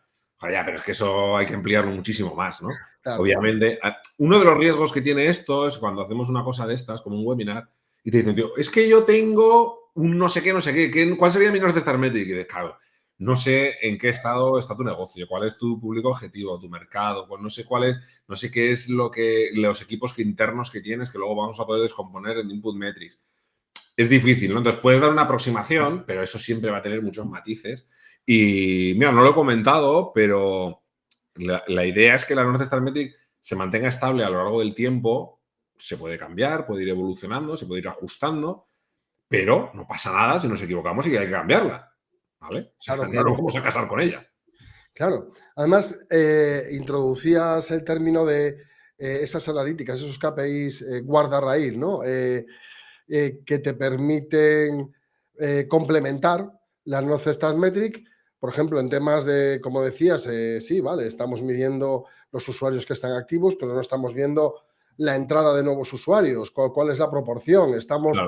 Ya, pero es que eso hay que ampliarlo muchísimo más, ¿no? Claro. Obviamente, uno de los riesgos que tiene esto es cuando hacemos una cosa de estas, como un webinar, y te dicen, tío, es que yo tengo un no sé qué, ¿cuál sería mi North Star Metric? Y dices, claro, no sé en qué estado está tu negocio, cuál es tu público objetivo, tu mercado, pues no sé qué es los equipos internos que tienes que luego vamos a poder descomponer en input metrics. Es difícil, ¿no? Entonces puedes dar una aproximación, pero eso siempre va a tener muchos matices. Y mira, no lo he comentado, pero la idea es que la North Star Metric se mantenga estable a lo largo del tiempo. Se puede cambiar, puede ir evolucionando, se puede ir ajustando, pero no pasa nada si nos equivocamos y hay que cambiarla. ¿Vale? O sea, Claro. no nos vamos a casar con ella. Claro. Además, introducías el término de esas analíticas, esos KPIs guardarraíz, ¿no? Que te permiten complementar las North Star Metric, por ejemplo, en temas de, como decías, sí, vale, estamos midiendo los usuarios que están activos, pero no estamos viendo la entrada de nuevos usuarios, cuál es la proporción, estamos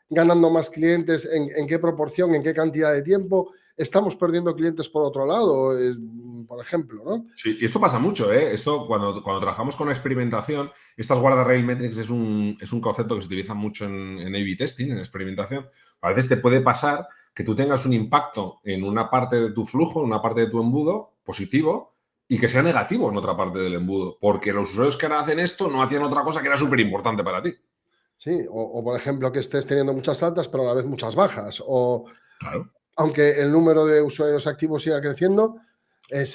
ganando más clientes, en qué proporción, en qué cantidad de tiempo, estamos perdiendo clientes por otro lado, por ejemplo, ¿no? Sí, y esto pasa mucho, ¿eh? Esto cuando trabajamos con experimentación, estas guardarrail metrics es un concepto que se utiliza mucho en A/B testing, en experimentación. A veces te puede pasar que tú tengas un impacto en una parte de tu flujo, en una parte de tu embudo positivo y que sea negativo en otra parte del embudo, porque los usuarios que ahora hacen esto no hacían otra cosa que era súper importante para ti. Sí, o por ejemplo que estés teniendo muchas altas pero a la vez muchas bajas, o claro, aunque el número de usuarios activos siga creciendo,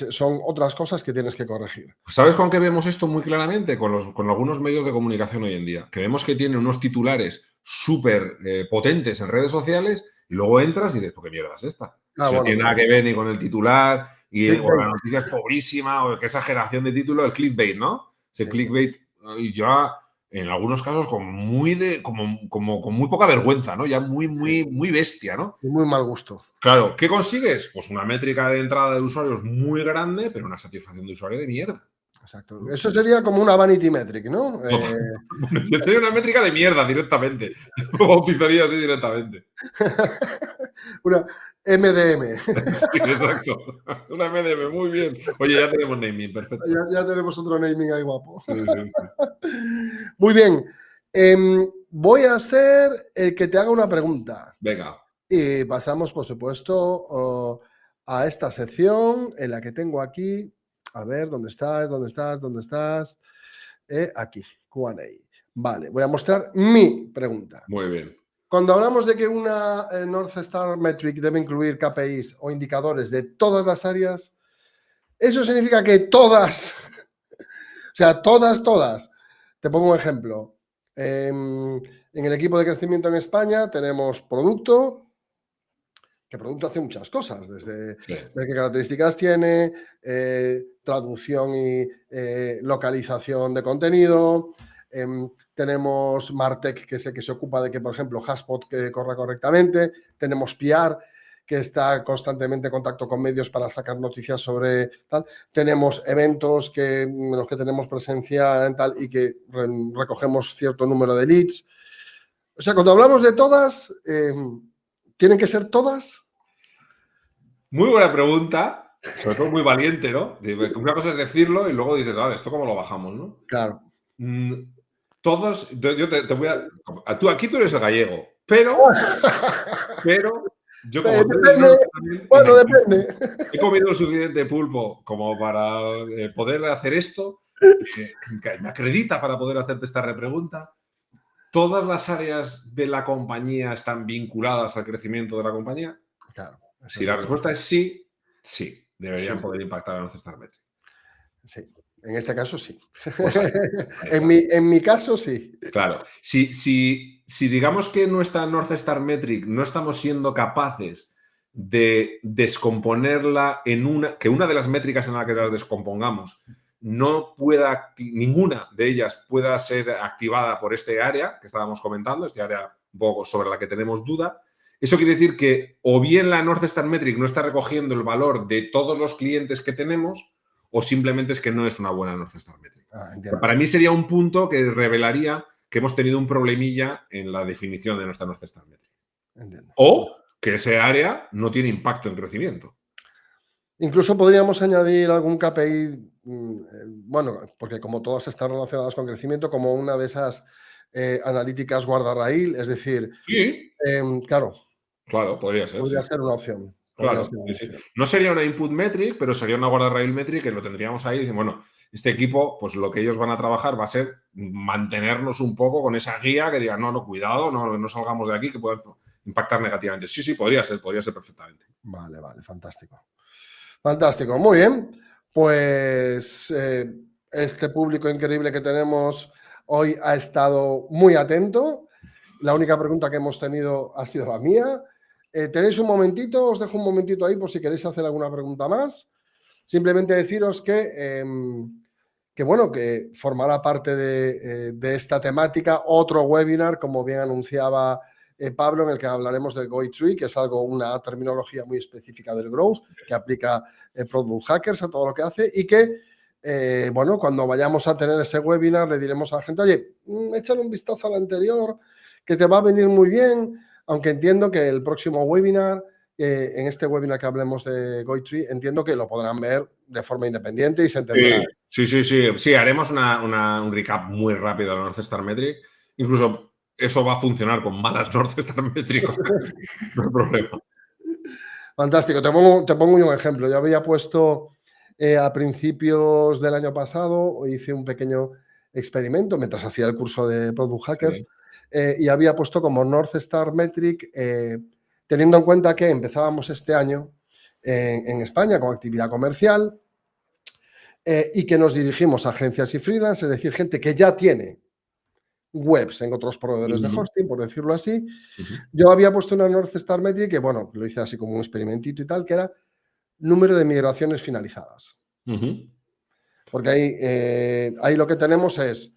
son otras cosas que tienes que corregir. ¿Sabes con qué vemos esto muy claramente? Con algunos medios de comunicación hoy en día, que vemos que tienen unos titulares súper potentes en redes sociales y luego entras y dices, ¿qué mierda es esta? No tiene nada que ver ni con el titular o la noticia es pobrísima o qué exageración de título, el clickbait, ¿no? Ese clickbait y ya en algunos casos con muy poca vergüenza, ¿no? Ya muy bestia, ¿no? Y muy mal gusto. Claro, ¿qué consigues? Pues una métrica de entrada de usuarios muy grande, pero una satisfacción de usuario de mierda. Exacto. Eso sería como una vanity metric, ¿no? Bueno, sería una métrica de mierda directamente. Yo lo bautizaría así directamente. Una MDM. Sí, exacto. Una MDM, muy bien. Oye, ya tenemos naming, perfecto. Ya tenemos otro naming ahí guapo. Sí. Muy bien. Voy a ser el que te haga una pregunta. Venga. Y pasamos, por supuesto, a esta sección en la que tengo aquí A ver, ¿dónde estás? ¿Dónde estás? ¿Dónde estás? Aquí, Q&A. Vale, voy a mostrar mi pregunta. Muy bien. Cuando hablamos de que una North Star Metric debe incluir KPIs o indicadores de todas las áreas, eso significa que todas, o sea, todas. Te pongo un ejemplo. En el equipo de crecimiento en España tenemos producto, que producto hace muchas cosas, desde ver qué características tiene, traducción y localización de contenido. Tenemos Martech, que es el que se ocupa de que, por ejemplo, Hashpot corra correctamente. Tenemos PR, que está constantemente en contacto con medios para sacar noticias sobre tal. Tenemos eventos en los que tenemos presencia en tal y que recogemos cierto número de leads. O sea, cuando hablamos de todas, ¿tienen que ser todas? Muy buena pregunta, sobre todo muy valiente, ¿no? Una cosa es decirlo y luego dices, vale, ¿esto cómo lo bajamos, no? Claro. Todos, yo te voy a... Aquí tú eres el gallego, pero yo como depende. He comido suficiente pulpo como para poder hacer esto, que me acredita para poder hacerte esta repregunta. ¿Todas las áreas de la compañía están vinculadas al crecimiento de la compañía? Claro. Si la respuesta es sí, deberían poder impactar a North Star Metric. Sí, en este caso sí. Pues ahí en mi caso sí. Claro. Si digamos que en nuestra North Star Metric no estamos siendo capaces de descomponerla que una de las métricas en la que las descompongamos ninguna de ellas pueda ser activada por este área que estábamos comentando, este área un poco sobre la que tenemos duda, eso quiere decir que o bien la North Star Metric no está recogiendo el valor de todos los clientes que tenemos o simplemente es que no es una buena North Star Metric. Para mí sería un punto que revelaría que hemos tenido un problemilla en la definición de nuestra North Star Metric. Entiendo. O que ese área no tiene impacto en crecimiento. Incluso podríamos añadir algún KPI, bueno, porque como todas están relacionadas con crecimiento, como una de esas analíticas guardarraíl, es decir, sí. Claro. Claro, podría ser. Podría ser una opción. Claro, sí. No sería una input metric, pero sería una guardarraíl metric que lo tendríamos ahí y dicen, bueno, este equipo, pues lo que ellos van a trabajar va a ser mantenernos un poco con esa guía que diga, no, cuidado, no salgamos de aquí, que pueden impactar negativamente. Sí, podría ser perfectamente. Vale, fantástico. Fantástico, muy bien. Pues este público increíble que tenemos hoy ha estado muy atento. La única pregunta que hemos tenido ha sido la mía. ¿Tenéis un momentito? Os dejo un momentito ahí por si queréis hacer alguna pregunta más. Simplemente deciros que bueno, que formará parte de esta temática otro webinar, como bien anunciaba Pablo, en el que hablaremos del GoTree, que es una terminología muy específica del growth, que aplica Product Hackers a todo lo que hace y que, bueno, cuando vayamos a tener ese webinar le diremos a la gente, oye, échale un vistazo al anterior, que te va a venir muy bien, aunque entiendo que el próximo webinar, en este webinar que hablemos de GoTree, entiendo que lo podrán ver de forma independiente y se entenderá. Sí, haremos un recap muy rápido de la North Star Metric. Incluso eso va a funcionar con malas North Star Metric. No hay problema. Fantástico. Te pongo un ejemplo. Yo había puesto a principios del año pasado, hice un pequeño experimento mientras hacía el curso de Product Hackers y había puesto como North Star Metric, teniendo en cuenta que empezábamos este año en España con actividad comercial y que nos dirigimos a agencias y freelance, es decir, gente que ya tiene webs en otros proveedores de hosting, por decirlo así. Yo había puesto una North Star Metric que, bueno, lo hice así como un experimentito y tal, que era número de migraciones finalizadas. Porque ahí lo que tenemos es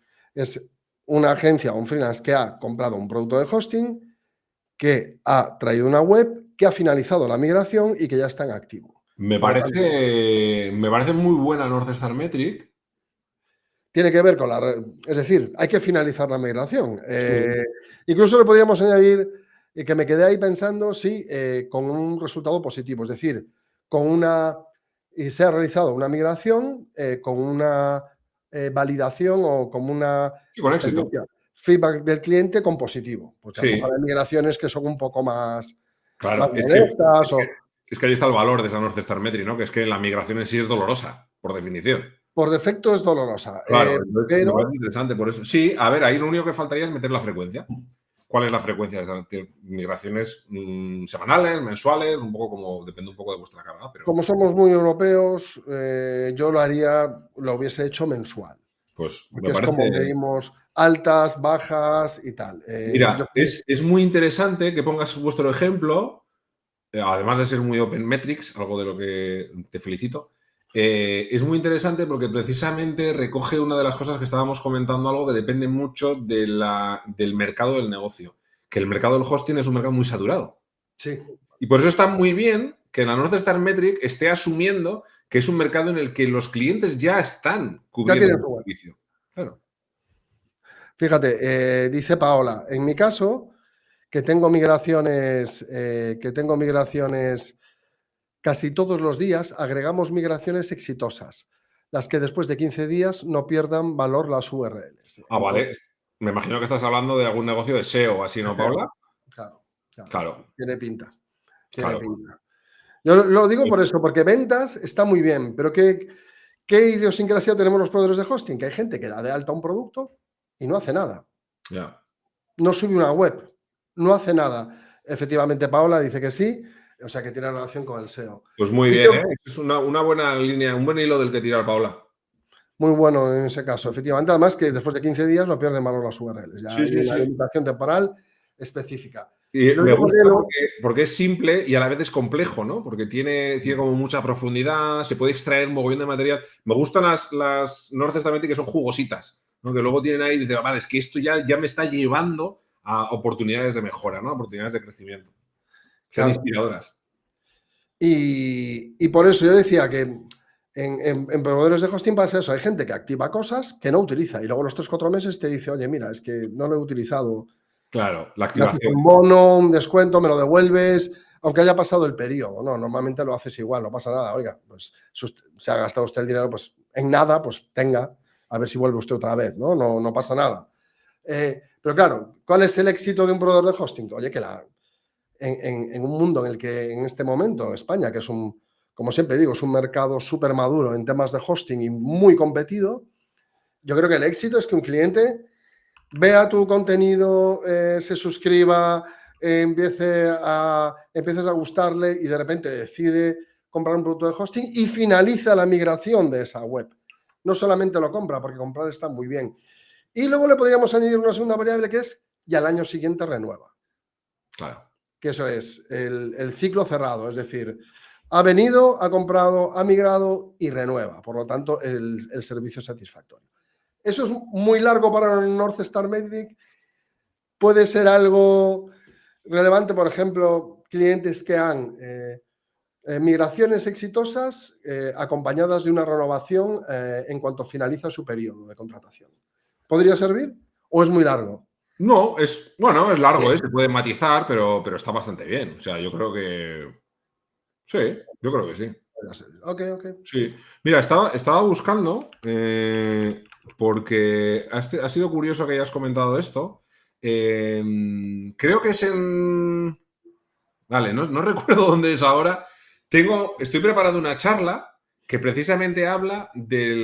una agencia o un freelance que ha comprado un producto de hosting, que ha traído una web, que ha finalizado la migración y que ya está en activo. Me parece muy buena North Star Metric. Tiene que ver con es decir, hay que finalizar la migración. Incluso le podríamos añadir que me quedé ahí pensando con un resultado positivo, es decir, y se ha realizado una migración con una validación o como una con éxito. Feedback del cliente con positivo, porque a lo mejor hay migraciones que son un poco más, claro, más modestas Es que ahí está el valor de esa North Star Metric, ¿no? Que es que la migración en sí es dolorosa, por definición. Por defecto es dolorosa. Claro, entonces me Pero parece interesante por eso. Sí, a ver, ahí lo único que faltaría es meter la frecuencia. ¿Cuál es la frecuencia de esas migraciones semanales, mensuales? Un poco como, depende un poco de vuestra carga, pero como somos muy europeos, yo lo hubiese hecho mensual. pues me Porque es como parece. medimos altas, bajas y tal. Mira, es muy interesante que pongas vuestro ejemplo, además de ser muy Open Metrics, algo de lo que te felicito. Es muy interesante porque precisamente recoge una de las cosas que estábamos comentando, algo que depende mucho del mercado del negocio, que el mercado del hosting es un mercado muy saturado. Sí. Y por eso está muy bien que la North Star Metric esté asumiendo que es un mercado en el que los clientes ya están cubriendo el servicio. Claro. Fíjate, dice Paola, en mi caso, que tengo migraciones casi todos los días, agregamos migraciones exitosas, las que después de 15 días no pierdan valor las URLs. Vale. Me imagino que estás hablando de algún negocio de SEO, así, ¿no, Paula? Claro. Tiene pinta. Claro. Yo lo digo por eso, porque ventas está muy bien, pero ¿qué idiosincrasia tenemos los proveedores de hosting? Que hay gente que da de alta un producto y no hace nada. Ya. No sube una web, no hace nada. Efectivamente, Paola dice que sí, o sea que tiene relación con el SEO. Pues muy bien, ¿eh? Es una buena línea, un buen hilo del que tirar, Paula. Muy bueno en ese caso, efectivamente. Además que después de 15 días no pierden valor las URLs. Ya hay una limitación temporal específica. Y me gusta porque es simple y a la vez es complejo, ¿no? Porque tiene como mucha profundidad, se puede extraer un mogollón de material. Me gustan las North Star Metric que son jugositas, ¿no? Que luego tienen ahí y dicen, vale, es que esto ya me está llevando a oportunidades de mejora, ¿no? Oportunidades de crecimiento. Sean inspiradoras. Y por eso yo decía que en proveedores de hosting pasa eso. Hay gente que activa cosas que no utiliza y luego los 3-4 meses te dice, oye, mira, es que no lo he utilizado. Claro, la activación. Un bono, un descuento, me lo devuelves, aunque haya pasado el periodo. No, normalmente lo haces igual, no pasa nada. Oiga, pues se ha gastado usted el dinero, pues en nada, pues tenga, a ver si vuelve usted otra vez, ¿no? No pasa nada. Pero claro, ¿cuál es el éxito de un proveedor de hosting? Oye, que en un mundo en el que en este momento España, que es como siempre digo, es un mercado súper maduro en temas de hosting y muy competido, yo creo que el éxito es que un cliente vea tu contenido, se suscriba, empieces a gustarle y de repente decide comprar un producto de hosting y finaliza la migración de esa web. No solamente lo compra, porque comprar está muy bien. Y luego le podríamos añadir una segunda variable que es, y al año siguiente renueva. Claro. Que eso es el ciclo cerrado, es decir, ha venido, ha comprado, ha migrado y renueva. Por lo tanto, el servicio es satisfactorio. Eso es muy largo para un North Star Metric. Puede ser algo relevante, por ejemplo, clientes que han migraciones exitosas acompañadas de una renovación en cuanto finaliza su periodo de contratación. ¿Podría servir o es muy largo? No, es largo, se puede matizar, pero está bastante bien. O sea, yo creo que sí, yo creo que sí. Ok. Sí. Mira, estaba buscando, porque ha sido curioso que hayas comentado esto. Creo que es en... Vale, no recuerdo dónde es ahora. Estoy preparando una charla que precisamente habla de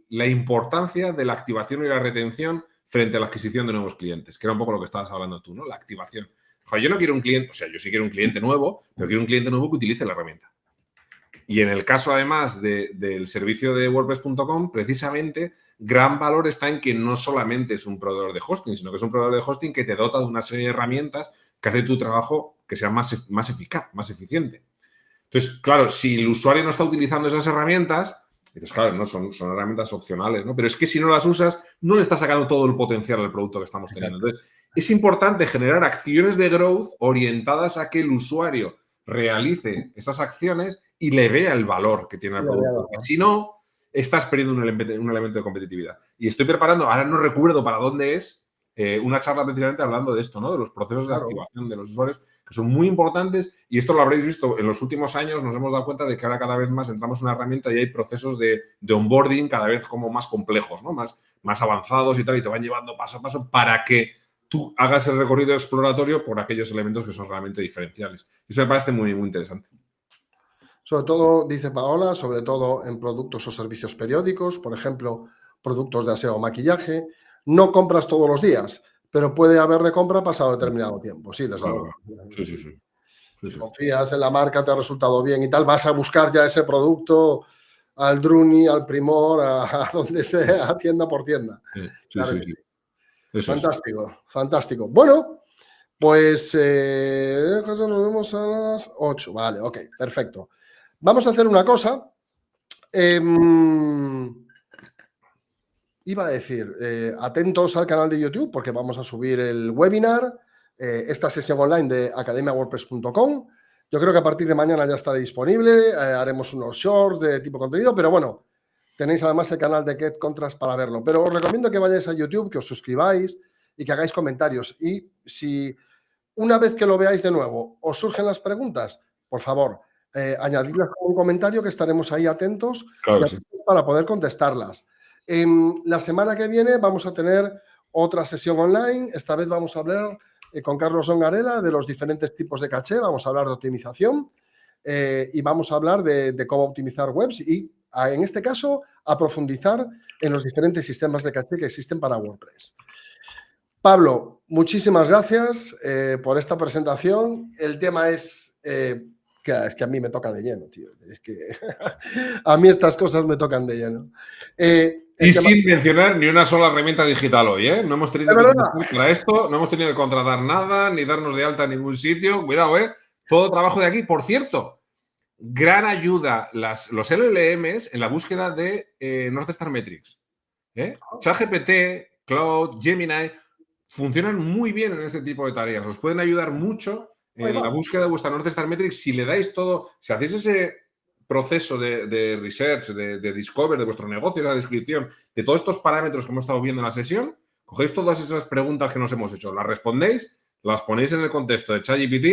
la importancia de la activación y la retención frente a la adquisición de nuevos clientes, que era un poco lo que estabas hablando tú, ¿no? La activación. Joder, yo no quiero un cliente, o sea, yo sí quiero un cliente nuevo, pero quiero un cliente nuevo que utilice la herramienta. Y en el caso, además, del servicio de WordPress.com, precisamente, gran valor está en que no solamente es un proveedor de hosting, sino que es un proveedor de hosting que te dota de una serie de herramientas que hace tu trabajo que sea más eficaz, más eficiente. Entonces, claro, si el usuario no está utilizando esas herramientas, dices, claro, no son herramientas opcionales, ¿no? Pero es que si no las usas, no le estás sacando todo el potencial al producto que estamos teniendo. Entonces, es importante generar acciones de growth orientadas a que el usuario realice esas acciones y le vea el valor que tiene el producto. Porque si no, estás perdiendo un elemento de competitividad. Y estoy preparando, ahora no recuerdo para dónde es, una charla precisamente hablando de esto, ¿no? De los procesos de activación de los usuarios, que son muy importantes, y esto lo habréis visto en los últimos años, nos hemos dado cuenta de que ahora cada vez más entramos en una herramienta y hay procesos de onboarding cada vez como más complejos, ¿no? Más avanzados y tal, y te van llevando paso a paso para que tú hagas el recorrido exploratorio por aquellos elementos que son realmente diferenciales. Eso me parece muy, muy interesante. Sobre todo, dice Paola, sobre todo en productos o servicios periódicos, por ejemplo, productos de aseo o maquillaje. No compras todos los días, pero puede haber recompra pasado determinado tiempo. Sí, desde Claro, luego. claro. Sí, sí, sí. Si confías en la marca, te ha resultado bien y tal, vas a buscar ya ese producto al Druni, al Primor, a donde sea, tienda por tienda. Sí, Claro sí, que sí. sí. Eso Fantástico, fantástico. Bueno, pues nos vemos a las 8. Vale, ok, perfecto. Vamos a hacer una cosa. Iba a decir, atentos al canal de YouTube porque vamos a subir el webinar, esta sesión online de academiawordpress.com. Yo creo que a partir de mañana ya estará disponible, haremos unos shorts de tipo contenido, pero bueno, tenéis además el canal de Get Contrast para verlo. Pero os recomiendo que vayáis a YouTube, que os suscribáis y que hagáis comentarios. Y si una vez que lo veáis de nuevo os surgen las preguntas, por favor, añadidlas como un comentario que estaremos ahí atentos claro que sí. para poder contestarlas. La semana que viene vamos a tener otra sesión online. Esta vez vamos a hablar con Carlos Ongarela de los diferentes tipos de caché. Vamos a hablar de optimización y vamos a hablar de cómo optimizar webs y, en este caso, a profundizar en los diferentes sistemas de caché que existen para WordPress. Pablo, muchísimas gracias por esta presentación. El tema es que a mí me toca de lleno, tío. Es que a mí estas cosas me tocan de lleno. Y sin mencionar ni una sola herramienta digital hoy, ¿eh? No hemos tenido que contratar para esto, no hemos tenido que contratar nada, ni darnos de alta en ningún sitio. Cuidado, ¿eh? Todo trabajo de aquí. Por cierto, gran ayuda los LLMs en la búsqueda de North Star Metrics. ChatGPT, Cloud, Gemini funcionan muy bien en este tipo de tareas. Os pueden ayudar mucho en la búsqueda de vuestra North Star Metrics si le dais todo, si hacéis ese proceso de research, de discover de vuestro negocio, la descripción de todos estos parámetros que hemos estado viendo en la sesión, cogéis todas esas preguntas que nos hemos hecho, las respondéis, las ponéis en el contexto de ChatGPT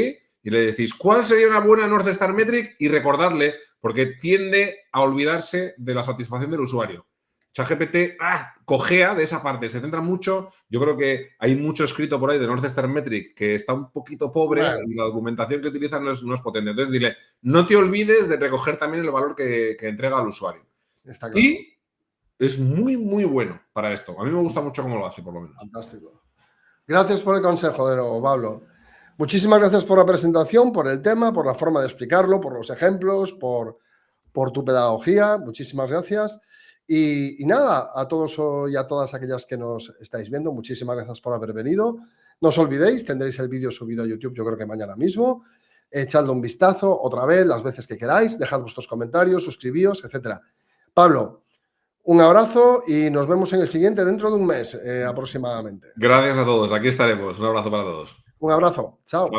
y le decís cuál sería una buena North Star Metric y recordadle, porque tiende a olvidarse de la satisfacción del usuario. ChatGPT cojea de esa parte, se centra mucho. Yo creo que hay mucho escrito por ahí de North Star Metric que está un poquito pobre y la documentación que utilizan no es potente. Entonces, dile, no te olvides de recoger también el valor que entrega al usuario. Está claro. Y es muy, muy bueno para esto. A mí me gusta mucho cómo lo hace, por lo menos. Fantástico. Gracias por el consejo de nuevo, Pablo. Muchísimas gracias por la presentación, por el tema, por la forma de explicarlo, por los ejemplos, por tu pedagogía. Muchísimas gracias. Y nada, a todos y a todas aquellas que nos estáis viendo, muchísimas gracias por haber venido. No os olvidéis, tendréis el vídeo subido a YouTube, yo creo que mañana mismo. Echadle un vistazo otra vez, las veces que queráis, dejad vuestros comentarios, suscribíos, etcétera. Pablo, un abrazo y nos vemos en el siguiente dentro de un mes aproximadamente. Gracias a todos, aquí estaremos. Un abrazo para todos. Un abrazo, chao.